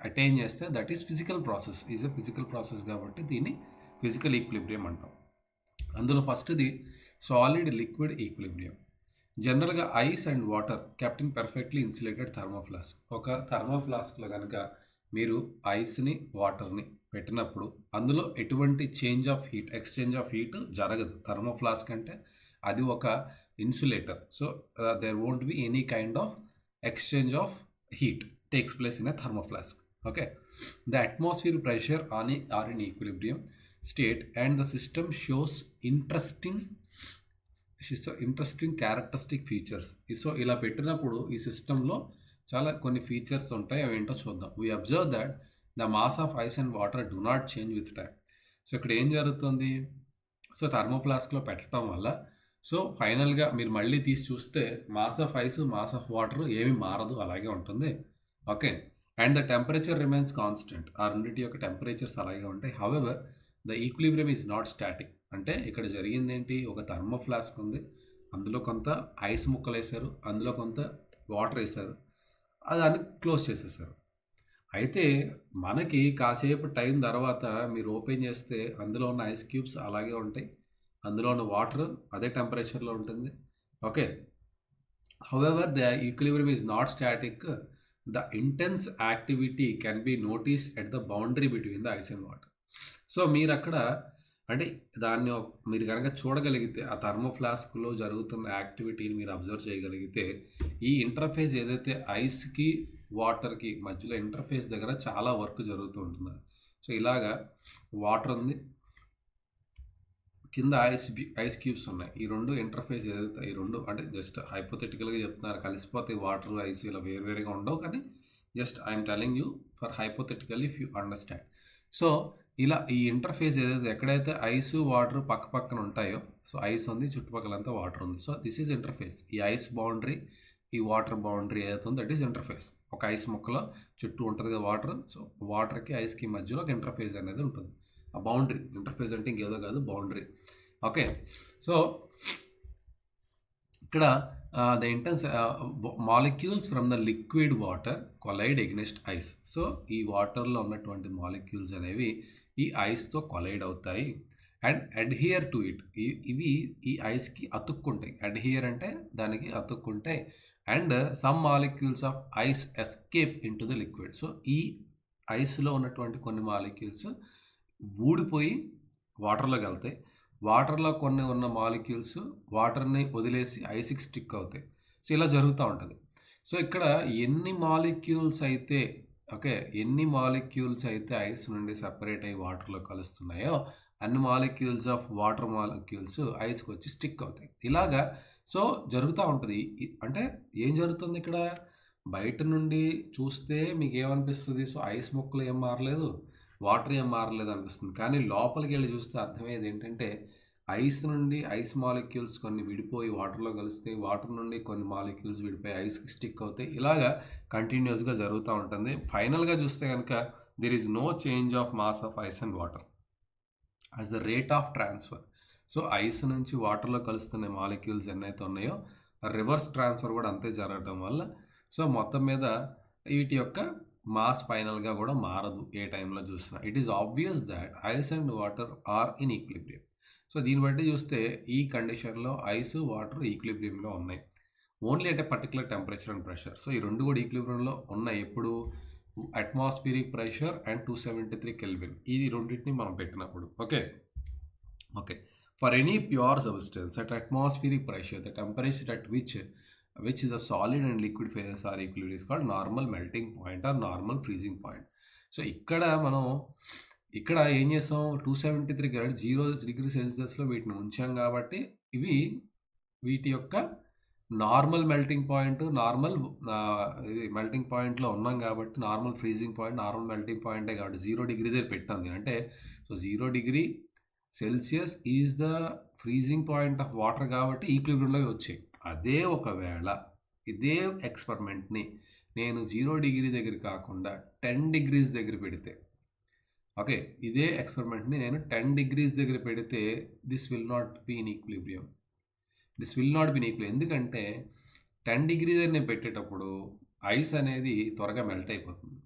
attain చేస్తే that is physical process. Is a physical process కాబట్టి దీన్ని ఫిజికల్ ఈక్విలిబ్రియం అంటాం. అందులో ఫస్ట్ది సాలిడ్ లిక్విడ్ ఈక్విలిబ్రియం. జనరల్గా ice and water kept in perfectly insulated thermo flask. ఒక థర్మోఫ్లాస్క్లో కనుక మీరు ఐస్ని వాటర్ని పెట్టినప్పుడు అందులో ఎటువంటి ఎక్స్చేంజ్ ఆఫ్ హీట్ జరగదు. థర్మోఫ్లాస్క్ అంటే అది ఒక insulator. So there won't be any kind of exchange of heat takes place in a thermo flask. Okay, the atmosphere pressure are in equilibrium state and the system shows interesting characteristic features. So ఇలా పెట్టినప్పుడు ఈ సిస్టంలో చాలా కొన్ని features ఉంటాయి. అవి ఏంటో చూద్దాం. We observe that the mass of ice and water do not change with time. So ఇక్కడ ఏం జరుగుతుంది? సో థర్మోఫ్లాస్క్లో పెట్టడం వల్ల సో ఫైనల్గా మీరు మళ్ళీ తీసి చూస్తే mass of ice mass of water ఏమీ మారదు, అలాగే ఉంటుంది. Okay, and the temperature remains constant. ఆ రెండింటి యొక్క టెంపరేచర్స్ అలాగే ఉంటాయి. However the equilibrium is not static. అంటే ఇక్కడ జరిగింది ఏంటి? ఒక థర్మోఫ్లాస్క్ ఉంది, అందులో కొంత ఐస్ ముక్కలు వేశారు, అందులో కొంత వాటర్ వేశారు, దాన్ని క్లోజ్ చేసేసారు. అయితే మనకి కాసేపు టైం తర్వాత మీరు ఓపెన్ చేస్తే అందులో ఉన్న ఐస్ క్యూబ్స్ అలాగే ఉంటాయి, అందులో ఉన్న వాటర్ అదే టెంపరేచర్లో ఉంటుంది. Okay, however the equilibrium is not static. The intense activity can be notice at the boundary between the ice and water. So మీరు అక్కడ అంటే దాన్ని మీరు కనుక చూడగలిగితే ఆ థర్మోఫ్లాస్క్లో జరుగుతున్న యాక్టివిటీని మీరు అబ్జర్వ్ చేయగలిగితే ఈ ఇంటర్ఫేస్ ఏదైతే ఐస్కి వాటర్కి మధ్యలో ఇంటర్ఫేస్ దగ్గర చాలా వర్క్ జరుగుతూ ఉంటుంది. సో ఇలాగా వాటర్ ఉంది, కింద ఐస్ క్యూబ్స్ ఉన్నాయి. ఈ రెండు ఇంటర్ఫేస్ ఏదైతే ఈ రెండు అంటే జస్ట్ హైపోథెటికల్గా చెప్తున్నారు, కలిసిపోతే వాటర్ ఐస్ ఇలా వేరువేరుగా ఉండవు, కానీ just I'm telling you for hypothetical if you understand. So ఇలా ఈ ఇంటర్ఫేస్ ఏదైతే ఎక్కడైతే ఐస్ వాటర్ పక్క పక్కన ఉంటాయో, సో ఐస్ ఉంది, చుట్టుపక్కలంతా వాటర్ ఉంది. So this is interface. ఈ ఐస్ బౌండరీ, ఈ వాటర్ బౌండరీ ఏదైతే ఉందో దట్ ఈస్ ఇంటర్ఫేస్. ఒక ఐస్ ముక్కలో చుట్టూ ఉంటుంది కదా వాటర్. సో వాటర్కి ఐస్కి మధ్యలో ఒక ఇంటర్ఫేస్ అనేది ఉంటుంది. ఆ బౌండరీ, ఇంటర్ఫేస్ అంటే ఇంకేదో కాదు, బౌండరీ. ఓకే, సో ఇక్కడ the intense molecules from the liquid water collide against ice. So ఈ వాటర్లో ఉన్నటువంటి మాలిక్యూల్స్ అనేవి ఈ ఐస్తో కొలైడ్ అవుతాయి అండ్ అడ్హియర్ టు ఇట్. ఇవి ఈ ఐస్కి అతుక్కుంటాయి. అడ్హియర్ అంటే దానికి అతుక్కుంటాయి. And some molecules of ice escape into the liquid. So ఈ ఐస్లో ఉన్నటువంటి కొన్ని మాలిక్యూల్స్ ఊడిపోయి వాటర్లోకి వెళ్తాయి. వాటర్లో కొన్ని ఉన్న మాలిక్యూల్స్ వాటర్ని వదిలేసి ఐస్కి స్టిక్ అవుతాయి. సో ఇలా జరుగుతూ ఉంటుంది. సో ఇక్కడ ఎన్ని మాలిక్యూల్స్ అయితే ఐస్ నుండి సెపరేట్ అయ్యి వాటర్లో కలుస్తున్నాయో అన్ని మాలిక్యూల్స్ ఆఫ్ వాటర్ మాలిక్యూల్స్ ఐస్కి వచ్చి స్టిక్ అవుతాయి. ఇలాగా సో జరుగుతూ ఉంటుంది. అంటే ఏం జరుగుతుంది ఇక్కడ? బయట నుండి చూస్తే మీకు ఏమనిపిస్తుంది? సో ఐస్ ముక్కలు ఏం మారలేదు, వాటర్ ఏం మారలేదు అనిపిస్తుంది. కానీ లోపలికి వెళ్ళి చూస్తే అర్థమయ్యేది ఏంటంటే ఐస్ నుండి ఐస్ మాలిక్యూల్స్ కొన్ని విడిపోయి వాటర్లో కలిస్తే, వాటర్ నుండి కొన్ని మాలిక్యూల్స్ విడిపోయి ఐస్కి స్టిక్ అవుతాయి. ఇలాగా కంటిన్యూస్గా జరుగుతూ ఉంటుంది. ఫైనల్గా చూస్తే కనుక there is no change of mass of ice and water as the rate of transfer. So ice నుంచి వాటర్లో కలుస్తున్న మాలిక్యూల్స్ ఎన్నైతే ఉన్నాయో రివర్స్ ట్రాన్స్ఫర్ కూడా అంతే జరగడం వల్ల సో మొత్తం మీద వీటి యొక్క మాస్ ఫైనల్గా కూడా మారదు ఏ టైంలో చూసినా. It is obvious that ice and water are in equilibrium. So దీన్ని బట్టి చూస్తే ఈ కండిషన్లో ఐస్ వాటర్ ఈక్విలిబ్రియంలో ఉన్నాయి only at a particular temperature and pressure. So ఈ రెండు కూడా ఈక్విలిబ్రియంలో ఉన్నాయి. ఎప్పుడు? Atmospheric pressure and 273 kelvin. ఇది రెండింటిని మనం పెట్టినప్పుడు. Okay, for any pure substance at atmospheric pressure the temperature at which which is the solid and liquid phases are equilibrium is called normal melting point or normal freezing point. So ఇక్కడ ఏం చేస్తాం, 273 grad 0 degree సెల్సియస్లో వీటిని ఉంచాం కాబట్టి వీటి యొక్క normal melting point, normal ఇది melting పాయింట్లో ఉన్నాం కాబట్టి normal freezing point, normal melting పాయింటే కాబట్టి 0 డిగ్రీ దగ్గర పెట్టాం. అంటే so 0 degree Celsius is the freezing point of water కాబట్టి ఈక్విలిబ్రియంలో వచ్చాయి. అదే ఒకవేళ ఇదే ఎక్స్పెరిమెంట్ని నేను 0 డిగ్రీ దగ్గర కాకుండా 10 డిగ్రీస్ దగ్గర పెడితే, ఓకే, ఇదే ఎక్స్పెరిమెంట్ని నేను 10 డిగ్రీస్ దగ్గర పెడితే this will not be in equilibrium. ఎందుకంటే 10 డిగ్రీ దగ్గర నేను పెట్టేటప్పుడు ఐస్ అనేది త్వరగా మెల్ట్ అయిపోతుంది.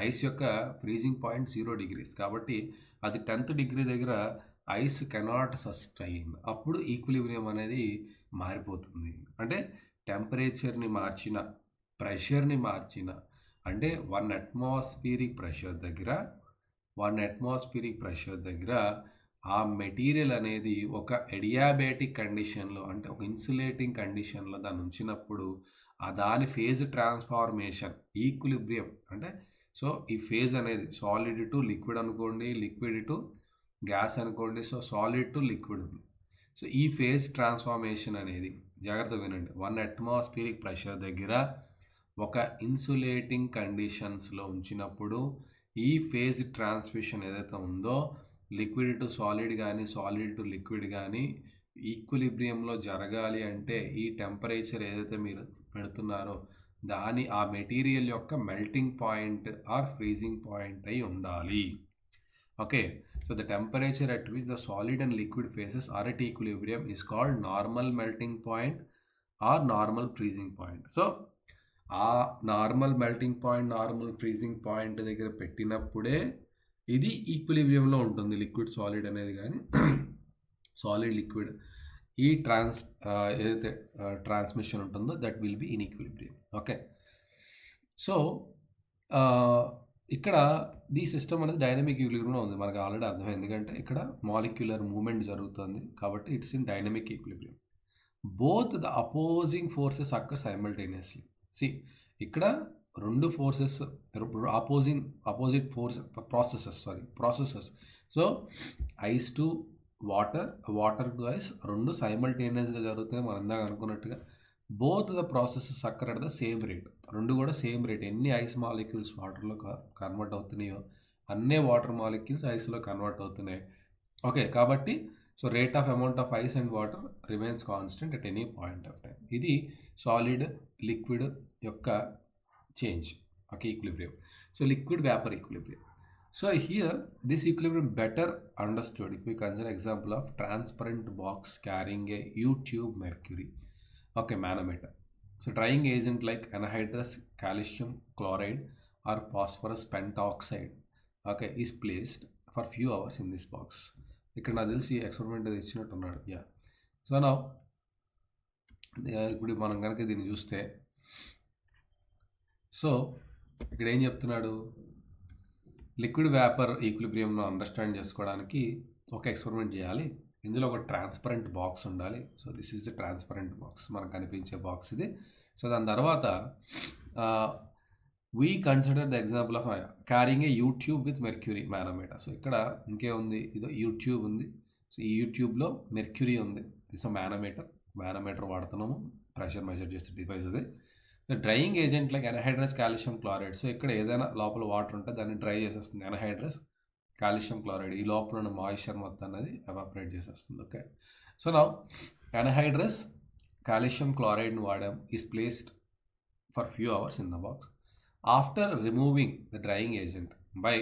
ఐస్ యొక్క ఫ్రీజింగ్ పాయింట్ 0 డిగ్రీస్ కాబట్టి అది 10th డిగ్రీ దగ్గర ఐస్ కెనాట్ సస్టైన్. అప్పుడు ఈక్విలిబ్రియం అనేది మారిపోతుంది. అంటే టెంపరేచర్ని మార్చిన, ప్రెషర్ని మార్చిన, అంటే 1 అట్మాస్ఫియరిక్ ప్రెషర్ దగ్గర ఆ మెటీరియల్ అనేది ఒక ఎడియాబేటిక్ కండిషన్లో, అంటే ఒక ఇన్సులేటింగ్ కండిషన్లో దాన్ని ఉంచినప్పుడు దాని ఫేజ్ ట్రాన్స్ఫార్మేషన్ ఈక్విలిబ్రియం. అంటే సో ఈ ఫేజ్ అనేది సాలిడ్ టు లిక్విడ్ అనుకోండి, లిక్విడ్ టు గ్యాస్ అనుకోండి, సో సాలిడ్ టు లిక్విడ్ ఉంది. సో ఈ ఫేజ్ ట్రాన్స్ఫార్మేషన్ అనేది జాగ్రత్తగా వినండి, 1 అట్మాస్ఫియరిక్ ప్రెషర్ దగ్గర ఒక ఇన్సులేటింగ్ కండిషన్స్లో ఉంచినప్పుడు ఈ ఫేజ్ ట్రాన్స్మిషన్ ఏదైతే ఉందో లిక్విడ్ టు సాలిడ్ కానీ సాలిడ్ టు లిక్విడ్ కానీ ఈక్విలిబ్రియంలో జరగాలి అంటే ఈ టెంపరేచర్ ఏదైతే మీరు పెడుతున్నారో ఆ మెటీరియల్ యొక్క melting point or freezing point అయి ఉండాలి. Okay, so the temperature at which the solid and liquid phases are at equilibrium is called normal melting point or normal freezing point. So ఆ normal melting point, normal freezing point దగ్గర పెట్టినప్పుడే ఇది ఈక్విలిబ్రియంలో ఉంటుంది. Liquid solid అనేది కానీ solid liquid ఈ ఏదైతే transmission ఉంటుందో that will be in equilibrium. Okay, so ఇక్కడ ఈ సిస్టమ్ అనేది డైనమిక్ ఈక్విలిబ్రియంలో ఉంది, మనకు ఆల్రెడీ అర్థమైంది. ఎందుకంటే ఇక్కడ మాలిక్యులర్ మూమెంట్ జరుగుతుంది కాబట్టి it's in dynamic equilibrium. Both the opposing forces occur simultaneously. ఇక్కడ రెండు forces, opposite processes. So ice to water to ice రెండు సైమల్టేనియస్గా జరుగుతున్నాయి. మనం ఇందాక అనుకున్నట్టుగా both the processes occur at the same rate, రెండు కూడా సేమ్ రేట్. ఎన్ని ఐస్ మాలిక్యూల్స్ వాటర్లో కన్వర్ట్ అవుతున్నాయో అన్నే వాటర్ మాలిక్యూల్స్ ఐస్లో కన్వర్ట్ అవుతున్నాయి. ఓకే, కాబట్టి so rate of amount of ice and water remains constant at any point of time. ఇది సాలిడ్ లిక్విడ్ యొక్క change. Okay, equilibrium. So liquid vapour equilibrium. So here this equilibrium better understood if we consider example of transparent box carrying a U-tube mercury, okay, manometer. So drying agent like anhydrous calcium chloride or phosphorus pentoxide, okay, is placed for few hours in this box. ఇక్కడ నాకు తెలిసి experiment అది ఇచ్చినట్టున్నాడు. Yeah, so నా ఇప్పుడు మనం కనుక దీన్ని చూస్తే, సో ఇక్కడ ఏం చెప్తున్నాడు, లిక్విడ్ వేపర్ ఈక్విలిబ్రియంను అండర్స్టాండ్ చేసుకోవడానికి ఒక ఎక్స్పెరిమెంట్ చేయాలి. ఇందులో ఒక ట్రాన్స్పరెంట్ బాక్స్ ఉండాలి. So this is the transparent box, మనకు కనిపించే బాక్స్ ఇది. సో దాని తర్వాత we consider the example of carrying A YouTube with mercury manometer. So ఇక్కడ ఇంకేముంది, ఇదో యూట్యూబ్ ఉంది. సో ఈ యూట్యూబ్లో మెర్క్యూరీ ఉంది. ఇట్స్ మానోమీటర్ వాడుతున్నాము, ప్రెషర్ మెజర్ చేసే డివైస్ అది. Drying agent like ఎనహైడ్రస్ calcium chloride. So ఇక్కడ ఏదైనా లోపల వాటర్ ఉంటే దాన్ని డ్రై చేసేస్తుంది ఎనహైడ్రస్ కాల్షియం క్లోరైడ్. ఈ లోపల ఉన్న మాయిశ్చర్ మొత్తం అనేది ఎవాపరేట్ చేసేస్తుంది. ఓకే, సో నా ఎనహైడ్రస్ కాల్షియం క్లోరైడ్ని వాడాం, is placed for few hours in the box. After removing the drying agent by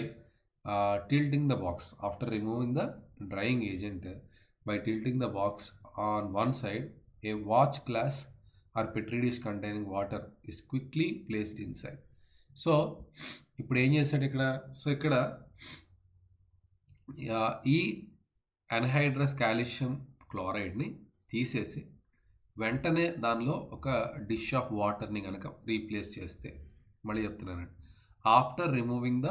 tilting the box, after removing the drying agent by tilting the box on one side, a watch glass or petri dish containing water is quickly placed inside. So ఇప్పుడు ఏం చేశాడు ఇక్కడ, so ఇక్కడ ఈ anhydrous calcium క్లోరైడ్ని తీసేసి వెంటనే దానిలో ఒక డిష్ ఆఫ్ వాటర్ని కనుక రీప్లేస్ చేస్తే, మళ్ళీ చెప్తున్నానండి, after removing the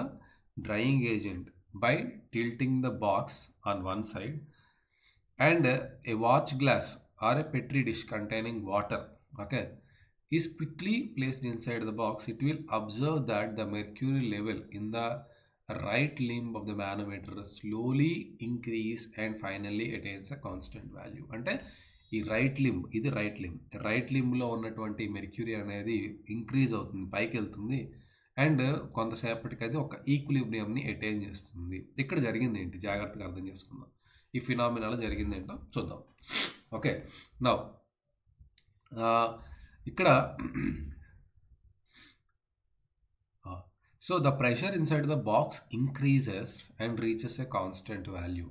drying agent by tilting the box on one side and a watch glass or a petri dish containing water, okay, is quickly placed inside the box, it will observe that the mercury level in the right limb of the manometer slowly increase and finally attains a constant value. అంటే ఈ ఇది right లింబ్లో ఉన్నటువంటి mercury అనేది increase అవుతుంది, పైకి వెళ్తుంది, and కొంతసేపటికి అది ఒక ఈక్విలిబ్రియంని అటైన్ చేస్తుంది. ఇక్కడ జరిగింది ఏంటి జాగ్రత్తగా అర్థం చేసుకుందాం. ఈ ఫినామినాలో జరిగింది ఏంటో చూద్దాం. ఓకే, నౌ ఇక్కడ so the pressure inside the box increases and reaches a constant value.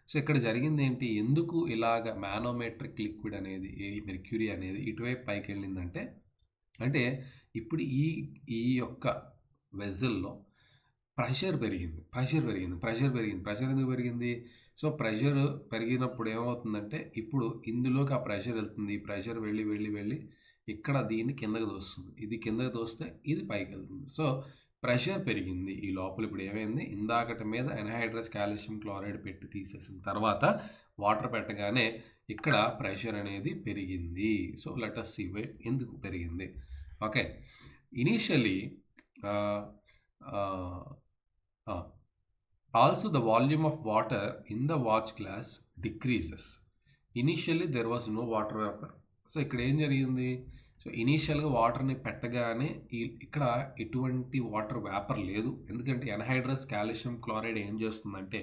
So ఇక్కడ జరిగింది ఏంటి, ఎందుకు ఇలాగ మానోమెట్రిక్ లిక్విడ్ అనేది మెర్క్యూరీ అనేది ఇటువైపు పైకి వెళ్ళిందంటే, అంటే ఇప్పుడు ఈ యొక్క వెజల్లో ప్రెషర్ పెరిగింది. ప్రెషర్ ఎందుకు పెరిగింది? సో ప్రెషర్ పెరిగినప్పుడు ఏమవుతుందంటే, ఇప్పుడు ఇందులోకి ఆ ప్రెషర్ వెళ్తుంది. ఈ ప్రెషర్ వెళ్ళి ఇక్కడ దీన్ని కిందకి తోస్తుంది. ఇది కిందకి తోస్తే ఇది పైకి వెళ్తుంది. సో ప్రెషర్ పెరిగింది ఈ లోపల. ఇప్పుడు ఏమైంది, ఇందాకటి మీద ఎన్హైడ్రస్ కాల్షియం క్లోరైడ్ పెట్టి తీసేసిన తర్వాత వాటర్ పెట్టగానే ఇక్కడ ప్రెషర్ అనేది పెరిగింది. So let us see wait ఎందుకు పెరిగింది. Okay, initially also the volume of water in the watch glass decreases. Initially there was no water vapor. So ఇక్కడ ఏం జరిగింది, సో ఇనీషియల్గా వాటర్ని పెట్టగానే ఇక్కడ ఎటువంటి వాటర్ వేపర్ లేదు. ఎందుకంటే ఎన్హైడ్రస్ కాల్షియం క్లోరైడ్ ఏం చేస్తుందంటే,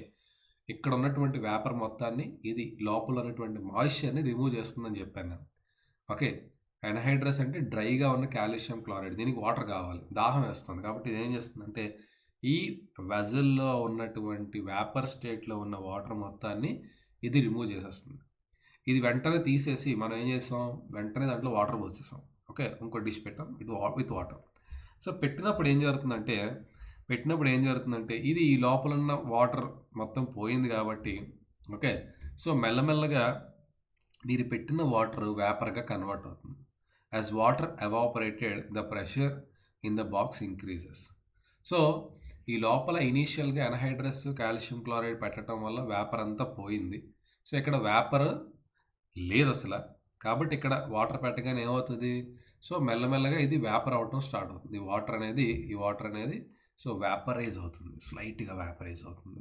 ఇక్కడ ఉన్నటువంటి వేపర్ మొత్తాన్ని ఇది లోపల ఉన్నటువంటి మాయిశ్చర్ని రిమూవ్ చేస్తుందని చెప్పాను నేను. ఓకే, ఎన్హైడ్రస్ అంటే డ్రైగా ఉన్న కాల్షియం క్లోరైడ్, దీనికి వాటర్ కావాలి, దాహం వేస్తుంది. కాబట్టి ఇది ఏం చేస్తుందంటే, ఈ వెజల్లో ఉన్నటువంటి వేపర్ స్టేట్లో ఉన్న వాటర్ మొత్తాన్ని ఇది రిమూవ్ చేసేస్తుంది. ఇది వెంటనే తీసేసి మనం ఏం చేస్తాం, వెంటనే దాంట్లో వాటర్ పోసేసాం. ఓకే, ఇంకో డిష్ పెట్టాం విత్ వాటర్. సో పెట్టినప్పుడు ఏం జరుగుతుందంటే ఇది ఈ లోపల ఉన్న వాటర్ మొత్తం పోయింది కాబట్టి, ఓకే, సో మెల్లమెల్లగా మీరు పెట్టిన వాటర్ వేపర్గా కన్వర్ట్ అవుతుంది. As water evaporated the pressure in the box increases. So ఈ లోపల ఇనీషియల్గా ఎన్హైడ్రస్ కాల్షియం క్లోరైడ్ పెట్టడం వల్ల వేపర్ అంతా పోయింది. సో ఇక్కడ వేపర్ లేదు అసలు. కాబట్టి ఇక్కడ వాటర్ పెట్టగానే ఏమవుతుంది, సో మెల్లమెల్లగా ఇది వేపర్ అవటం స్టార్ట్ అవుతుంది. ఈ వాటర్ అనేది సో వేపరైజ్ అవుతుంది, స్లైట్గా వేపరైజ్ అవుతుంది.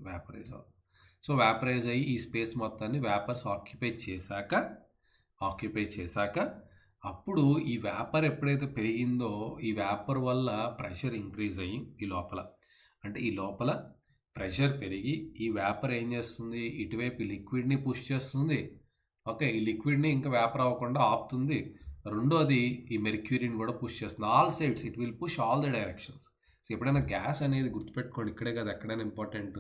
సో వేపరైజ్ అయ్యి ఈ స్పేస్ మొత్తాన్ని వేపర్స్ ఆక్యుపై చేశాక అప్పుడు ఈ వేపర్ ఎప్పుడైతే పెరిగిందో, ఈ వేపర్ వల్ల ప్రెషర్ ఇంక్రీజ్ అయ్యి ఈ లోపల ప్రెషర్ పెరిగి ఈ వేపర్ ఏం చేస్తుంది, ఇటువైపు లిక్విడ్ని పుష్ చేస్తుంది. ఓకే, ఈ లిక్విడ్ని ఇంకా వేపర్ అవ్వకుండా ఆపుతుంది. రెండోది ఈ మెర్క్యూరీని కూడా పుష్ చేస్తుంది. All sides it will push all the directions. So ఎప్పుడైనా గ్యాస్ అనేది గుర్తుపెట్టుకోండి, ఇక్కడే కదా ఎక్కడైనా important,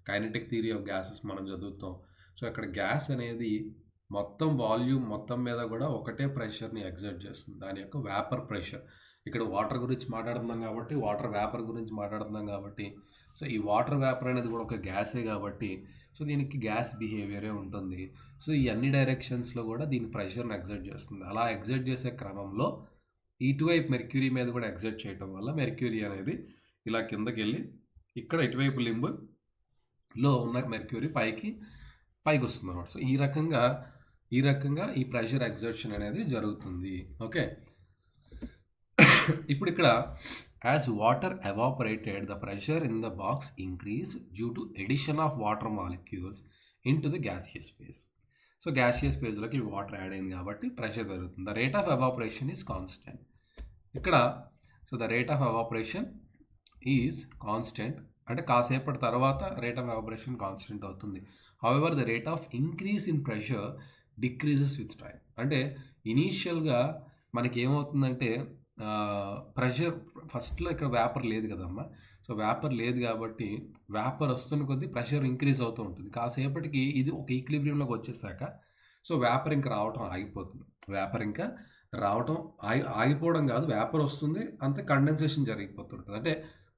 kinetic theory of gases మనం చదువుతాం. సో అక్కడ గ్యాస్ అనేది మొత్తం వాల్యూమ్ మొత్తం మీద కూడా ఒకటే ప్రెషర్ని ఎగ్జర్ట్ చేస్తుంది, దాని యొక్క వేపర్ ప్రెషర్. ఇక్కడ వాటర్ గురించి మాట్లాడుతున్నాం కాబట్టి, వాటర్ వేపర్ గురించి మాట్లాడుతున్నాం కాబట్టి, సో ఈ వాటర్ వేపర్ అనేది కూడా ఒక గ్యాసే కాబట్టి, సో దీనికి గ్యాస్ బిహేవియరే ఉంటుంది. సో ఈ అన్ని డైరెక్షన్స్లో కూడా దీని ప్రెషర్ని ఎగ్జర్ట్ చేస్తుంది. అలా ఎగ్జర్ట్ చేసే క్రమంలో ఇటువైపు మెర్క్యూరీ మీద కూడా ఎగ్జర్ట్ చేయడం వల్ల మెర్క్యూరీ అనేది ఇలా కిందకి వెళ్ళి ఇక్కడ ఇటువైపు లింబులో ఉన్న మెర్క్యూరీ పైకి వస్తుంది అన్నమాట. సో ఈ రకంగా ఈ ప్రెషర్ ఎగ్జర్షన్ అనేది జరుగుతుంది. ఓకే, ఇప్పుడు ఇక్కడ as water evaporated the pressure in the box increase due to addition of water molecules into the gaseous phase. So gaseous ఫేజ్లోకి వాటర్ యాడ్ అయింది కాబట్టి ప్రెషర్ పెరుగుతుంది. The rate of evaporation is constant. ఇక్కడ so the rate of evaporation is constant అంటే కాసేపటి తర్వాత rate of evaporation constant అవుతుంది. However the rate of increase in pressure decreases with time. అంటే ఇనీషియల్గా మనకి ఏమవుతుందంటే ప్రెషర్ ఫస్ట్లో ఇక్కడ వేపర్ లేదు కదమ్మా. సో వేపర్ లేదు కాబట్టి వేపర్ వస్తున్న కొద్దీ ప్రెషర్ ఇంక్రీజ్ అవుతూ ఉంటుంది. కాసేపటికి ఇది ఒక ఈక్విలిబ్రియంలోకి వచ్చేసాక సో వేపర్ ఇంకా రావటం ఆగిపోతుంది. ఆగిపోవడం కాదు, వేపర్ వస్తుంది, అంతే కండెన్సేషన్ జరిగిపోతుంటుంది. అంటే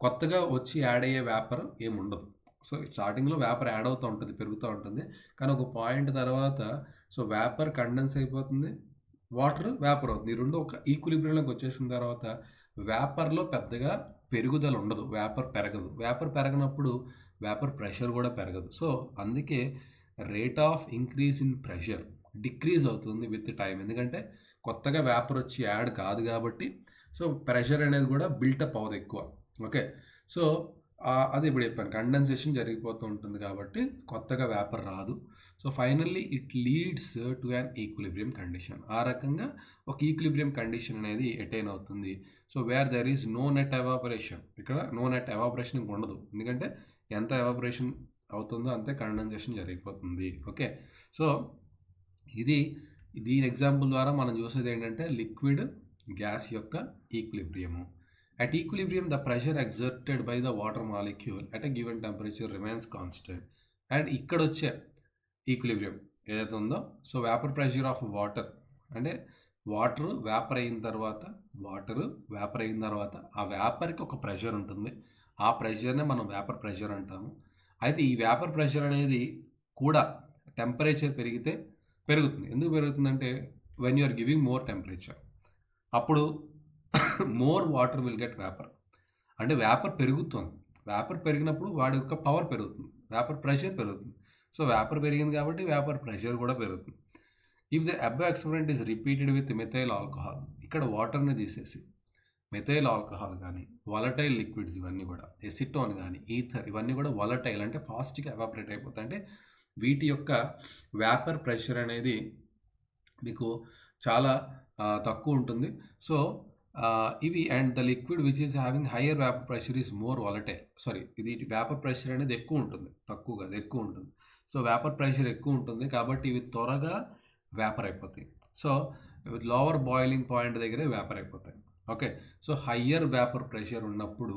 కొత్తగా వచ్చి యాడ్ అయ్యే వేపర్ ఏమి ఉండదు. సో స్టార్టింగ్లో వేపర్ యాడ్ అవుతూ ఉంటుంది, పెరుగుతూ ఉంటుంది. కానీ ఒక పాయింట్ తర్వాత సో వేపర్ కండెన్స్ అయిపోతుంది, వాటర్ వేపర్ అవుతుంది. ఈ రెండు ఒక ఈక్విలిబ్రియంలోకి వచ్చేసిన తర్వాత వేపర్లో పెద్దగా పెరుగుదల ఉండదు, వేపర్ పెరగనప్పుడు వేపర్ ప్రెషర్ కూడా పెరగదు. సో అందుకే rate of increase in pressure decrease అవుతుంది విత్ టైం. ఎందుకంటే కొత్తగా వేపర్ వచ్చి యాడ్ కాదు కాబట్టి సో ప్రెషర్ అనేది కూడా బిల్టప్ అవ్వదు ఎక్కువ. ఓకే. సో అది ఇప్పుడు చెప్పాను, కండెన్సేషన్ జరిగిపోతూ ఉంటుంది కాబట్టి కొత్తగా వేపర్ రాదు. So finally it leads to an equilibrium condition. ఆ రకంగా ఒక ఈక్విలిబ్రియం కండిషన్ అనేది అటైన్ అవుతుంది. So where there is no net evaporation. ఇక్కడ నో నెట్ ఎవాపరేషన్ ఇంక ఉండదు, ఎందుకంటే ఎంత ఎవాపరేషన్ అవుతుందో అంతే కండెన్సేషన్ జరిగిపోతుంది. ఓకే. సో దీని ఎగ్జాంపుల్ ద్వారా మనం చూసేది ఏంటంటే లిక్విడ్ గ్యాస్ యొక్క ఈక్విలిబ్రియము. At equilibrium, the pressure exerted by the water molecule at a given temperature remains constant. And ఇక్కడ వచ్చే ఈక్విలిబ్రియం ఏదైతే ఉందో, so vapour pressure of water అంటే వాటర్ వేపర్ అయిన తర్వాత ఆ వేపర్కి ఒక ప్రెషర్ ఉంటుంది. ఆ ప్రెషర్నే మనం వేపర్ ప్రెషర్ అంటాము. అయితే ఈ వేపర్ ప్రెషర్ అనేది కూడా టెంపరేచర్ పెరిగితే పెరుగుతుంది. ఎందుకు పెరుగుతుందంటే when you are giving more temperature, అప్పుడు more water will get vapour. అంటే వేపర్ పెరుగుతుంది. వేపర్ పెరిగినప్పుడు వాడి యొక్క పవర్ పెరుగుతుంది, వేపర్ ప్రెషర్ పెరుగుతుంది. సో వేపర్ పెరిగింది కాబట్టి వేపర్ ప్రెషర్ కూడా పెరుగుతుంది. If the above experiment is repeated with methyl alcohol, ఇక్కడ వాటర్ని తీసేసి మెథైల్ ఆల్కహాల్ కానీ వలటైల్ లిక్విడ్స్ ఇవన్నీ కూడా ఎసిటోన్ కానీ ఈథర్ ఇవన్నీ కూడా వలటైల్ అంటే ఫాస్ట్గా ఎవాపరేట్ అయిపోతాయి. అంటే వీటి యొక్క వేపర్ ప్రెషర్ అనేది మీకు చాలా తక్కువ ఉంటుంది. సో ఇవి and the liquid which is having higher vapour pressure is more volatile. ఇది వేపర్ ప్రెషర్ అనేది ఎక్కువ ఉంటుంది, తక్కువ కాదు, ఎక్కువ ఉంటుంది. సో వేపర్ ప్రెషర్ ఎక్కువ ఉంటుంది కాబట్టి ఇవి త్వరగా వేపర్ అయిపోతాయి. సో లోవర్ బాయిలింగ్ పాయింట్ దగ్గరే వేపర్ అయిపోతాయి. Okay. So higher vapour pressure ఉన్నప్పుడు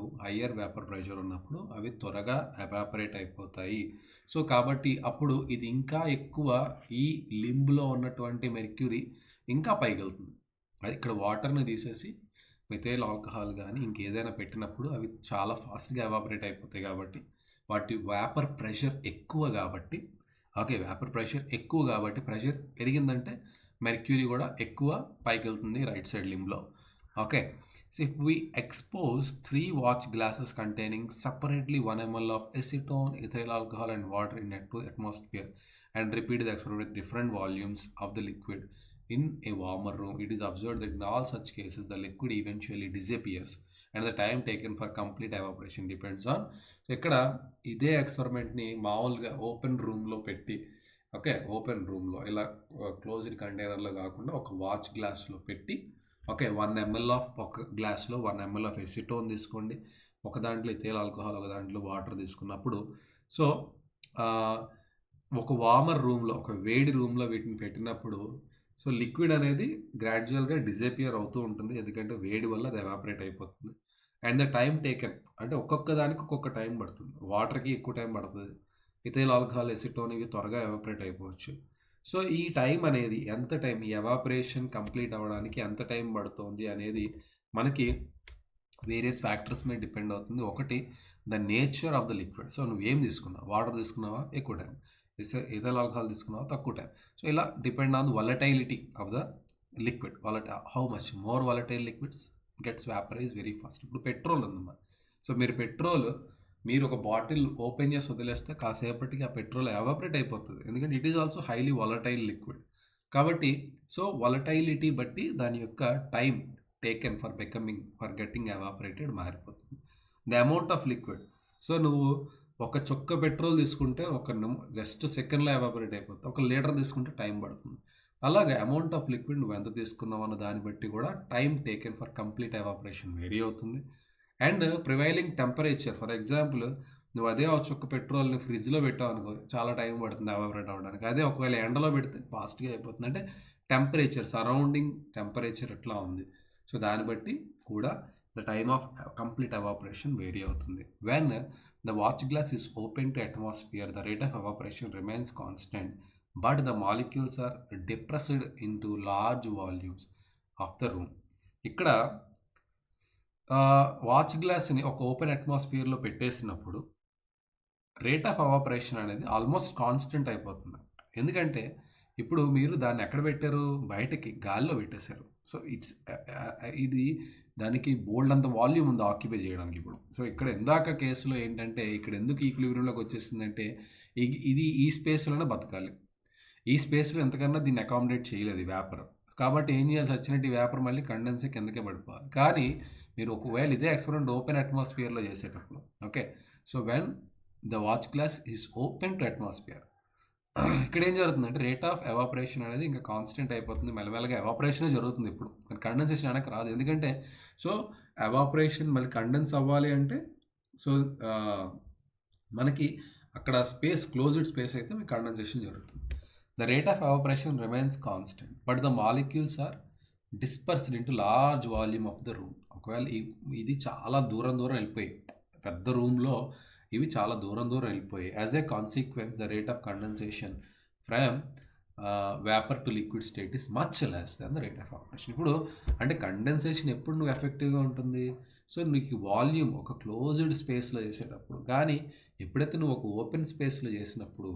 అవి త్వరగా ఎవాపరేట్ అయిపోతాయి. సో కాబట్టి అప్పుడు ఇది ఇంకా ఎక్కువ ఈ లింబ్లో ఉన్నటువంటి మెర్క్యూరీ ఇంకా పైకి వెళ్తుంది. ఇక్కడ వాటర్ని తీసేసి మిథైల్ ఆల్కహాల్ కానీ ఇంకేదైనా పెట్టినప్పుడు అవి చాలా ఫాస్ట్గా ఎవాపరేట్ అయిపోతాయి కాబట్టి వాటి వేపర్ ప్రెషర్ ఎక్కువ కాబట్టి, ప్రెషర్ పెరిగిందంటే మెర్క్యూరీ కూడా ఎక్కువ పైకి వెళ్తుంది రైట్ సైడ్ లింబ్లో. Okay. So if we expose 3 watch glasses containing separately 1 ml of acetone, ethyl alcohol and water in atmosphere and repeat the experiment with different volumes of the liquid in a warmer room, it is observed that in all such cases the liquid eventually disappears and the time taken for complete evaporation depends on. ఇక్కడ ఇదే ఎక్స్పెరిమెంట్ని మామూలుగా open రూమ్లో పెట్టి, open రూమ్లో ఇలా closed కంటైనర్లో కాకుండా ఒక వాచ్ గ్లాస్లో పెట్టి 1 ml ఒక గ్లాస్లో 1 ml ఆఫ్ ఎసిటోన్ తీసుకోండి, ఒక దాంట్లో ఇథైల్ ఆల్కహాల్, ఒక దాంట్లో వాటర్ తీసుకున్నప్పుడు సో ఒక వార్మర్ రూమ్లో, ఒక వేడి రూమ్లో వీటిని పెట్టినప్పుడు సో లిక్విడ్ అనేది గ్రాడ్యువల్గా డిజపియర్ అవుతూ ఉంటుంది, ఎందుకంటే వేడి వల్ల అది ఎవాపరేట్ అయిపోతుంది. అండ్ ద టైం టేకెన్ అంటే ఒక్కొక్క దానికి ఒక్కొక్క టైం పడుతుంది. వాటర్కి ఎక్కువ టైం పడుతుంది, ఇథైల్ ఆల్కహాల్, ఎసిటోన్ ఇవి త్వరగా ఎవాపరేట్ అయిపోవచ్చు. సో ఈ టైం అనేది ఎంత టైం, ఈ ఎవాపరేషన్ కంప్లీట్ అవ్వడానికి ఎంత టైం పడుతుంది అనేది మనకి వేరియస్ ఫ్యాక్టర్స్ మీద డిపెండ్ అవుతుంది. ఒకటి the nature of the liquid. So నువ్వేం తీసుకున్నావు, వాటర్ తీసుకున్నావా ఎక్కువ టైం, ఇథైల్ ఆల్కహాల్ తీసుకున్నావా తక్కువ టైం. సో ఇలా depend on the volatility of the liquid. How much more volatile liquids gets vaporize very fast. ఇప్పుడు పెట్రోల్ ఉందమ్మా. సో మీరు ఒక బాటిల్ ఓపెన్ చేసి వదిలేస్తే కాసేపటికి ఆ పెట్రోల్ ఎవాపరేట్ అయిపోతుంది, ఎందుకంటే it is also highly volatile liquid. కాబట్టి సో వలటైలిటీ బట్టి దాని యొక్క time taken for getting evaporated మారిపోతుంది. The amount of liquid. So నువ్వు ఒక చుక్క పెట్రోల్ తీసుకుంటే జస్ట్ సెకండ్లో ఎవాపరేట్ అయిపోతుంది, 1 లీటర్ తీసుకుంటే టైం పడుతుంది. అలాగే అమౌంట్ ఆఫ్ లిక్విడ్ నువ్వు ఎంత తీసుకున్నావు అన్న దాన్ని బట్టి కూడా time taken for complete evaporation vary అవుతుంది. And prevailing temperature, for example నువ్వు అదే ఒక చుక్క పెట్రోల్ని ఫ్రిడ్జ్లో పెట్టావు అనుకో, చాలా టైం పడుతుంది ఎవాపరేట్ అవ్వడానికి. అదే ఒకవేళ ఎండలో పెడితే ఫాస్ట్గా అయిపోతుంది. అంటే టెంపరేచర్, సరౌండింగ్ టెంపరేచర్ ఎట్లా ఉంది, సో దాన్ని బట్టి కూడా the time of complete evaporation vary అవుతుంది. When the watch glass is open to atmosphere, the rate of evaporation remains constant, but the molecules are depressed into large volumes of the room. ఇక్కడ watch గ్లాస్ని ఒక open అట్మాస్ఫియర్లో పెట్టేసినప్పుడు rate of evaporation అనేది almost constant అయిపోతుంది. ఎందుకంటే ఇప్పుడు మీరు దాన్ని ఎక్కడ పెట్టారు, బయటకి గాలిలో పెట్టేశారు. సో ఇది దానికి బోల్డ్ అంత వాల్యూమ్ ఉంది ఆక్యుపై చేయడానికి. ఇప్పుడు సో ఇక్కడ ఇందాక కేసులో ఏంటంటే ఇక్కడ ఎందుకు ఈక్విలిబ్రియంలోకి వచ్చేసిందంటే ఇది ఈ స్పేస్లోనే బతకాలి, ఈ స్పేస్లో ఎంతకన్నా దీన్ని అకామిడేట్ చేయలేదు వేపర్. కాబట్టి ఏం చేయాల్సి వచ్చినట్టు ఈ వేపర్ మళ్ళీ కండెన్సే కిందకే పడిపోవాలి. కానీ మీరు ఒకవేళ ఇదే ఎక్స్పెరిమెంట్ ఓపెన్ అట్మాస్ఫియర్లో చేసేటప్పుడు okay. So when the watch glass is open to atmosphere, ఇక్కడ ఏం జరుగుతుందంటే రేట్ ఆఫ్ ఎవాపరేషన్ అనేది ఇంకా కాన్స్టెంట్ అయిపోతుంది. మెల్లమెల్లగా ఎవాపరేషనే జరుగుతుంది ఇప్పుడు, కండెన్సేషన్ అనేది రాదు. ఎందుకంటే సో ఎవాపరేషన్ మళ్ళీ కండెన్స్ అవ్వాలి అంటే సో మనకి అక్కడ స్పేస్ క్లోజ్డ్ స్పేస్ అయితే మీకు కండెన్సేషన్ జరుగుతుంది. The rate of evaporation remains constant but the molecules are dispersed into large volume of the room. ఒకవేళ ఇది చాలా దూరం వెళ్ళిపోయి పెద్ద రూమ్లో ఇవి చాలా దూరం వెళ్ళిపోయి as a consequence the rate of condensation from vapour to liquid state is much less than the rate of evaporation. ఇప్పుడు అంటే కండెన్సేషన్ ఎప్పుడు నువ్వు ఎఫెక్టివ్గా ఉంటుంది, సో నీకు వాల్యూమ్ ఒక క్లోజ్డ్ స్పేస్లో చేసేటప్పుడు. కానీ ఎప్పుడైతే నువ్వు ఒక ఓపెన్ స్పేస్లో చేసినప్పుడు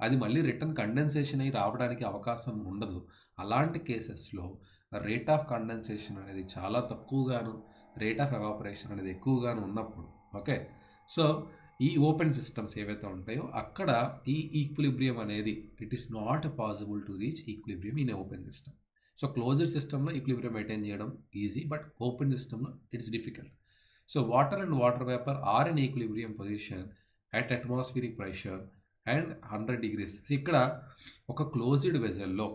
అది మళ్ళీ రిటర్న్ కండెన్సేషన్ అయ్యి రావడానికి అవకాశం ఉండదు. అలాంటి కేసెస్లో రేట్ ఆఫ్ కండెన్సేషన్ అనేది చాలా తక్కువగాను, రేట్ ఆఫ్ ఎవాపరేషన్ అనేది ఎక్కువగాను ఉన్నప్పుడు ఓకే. సో ఈ ఓపెన్ సిస్టమ్స్ ఏవైతే ఉంటాయో అక్కడ ఈ ఈక్విలిబ్రియం అనేది it is not possible to reach equilibrium in open system. So closed సిస్టంలో ఈక్విలిబ్రియం మెయింటైన్ చేయడం ఈజీ, బట్ ఓపెన్ సిస్టంలో it's difficult. So water and water vapour are in equilibrium position at atmospheric pressure and 100 degrees. ఇక్కడ ఒక closed వెజల్లో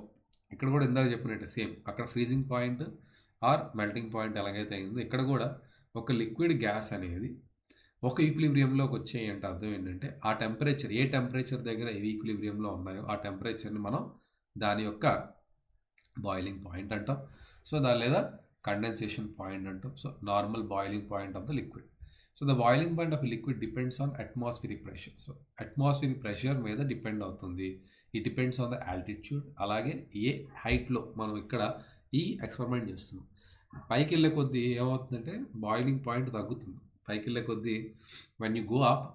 ఇక్కడ కూడా ఇందాక చెప్పినట్టు same అక్కడ freezing point or melting point ఎలాగైతే అయిందో ఇక్కడ కూడా ఒక లిక్విడ్ గ్యాస్ అనేది ఒక ఈక్విలిబ్రియంలోకి వచ్చాయి అంటే అర్థం ఏంటంటే ఆ టెంపరేచర్ ఏ టెంపరేచర్ దగ్గర ఏ ఈక్విలిబ్రియంలో ఉన్నాయో ఆ టెంపరేచర్ని మనం దాని యొక్క బాయిలింగ్ పాయింట్ అంటాం. సో దాని లేదా కండెన్సేషన్ పాయింట్ అంటాం. So normal boiling point of the liquid. So the boiling point of liquid depends on atmospheric pressure. So atmospheric pressure మీద డిపెండ్ అవుతుంది. ఈ డిపెండ్స్ ఆన్ ద ఆల్టిట్యూడ్. అలాగే ఏ హైట్లో మనం ఇక్కడ ఈ ఎక్స్పెరిమెంట్ చేస్తున్నాం. పైకి వెళ్ళే కొద్దీ ఏమవుతుందంటే బాయిలింగ్ పాయింట్ తగ్గుతుంది. పైకి వెళ్ళే కొద్దీ when you go up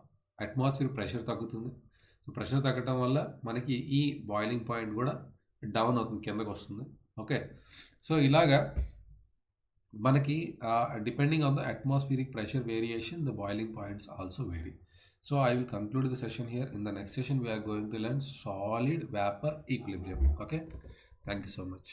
atmosphere pressure తగ్గుతుంది. ప్రెషర్ తగ్గటం వల్ల మనకి ఈ బాయిలింగ్ పాయింట్ కూడా డౌన్ అవుతుంది, కిందకు వస్తుంది ఓకే. సో ఇలాగా మనకి depending on the atmospheric pressure variation the boiling points also vary. So I will conclude the session here. In the next session we are going to learn solid vapor equilibrium. Okay, thank you so much.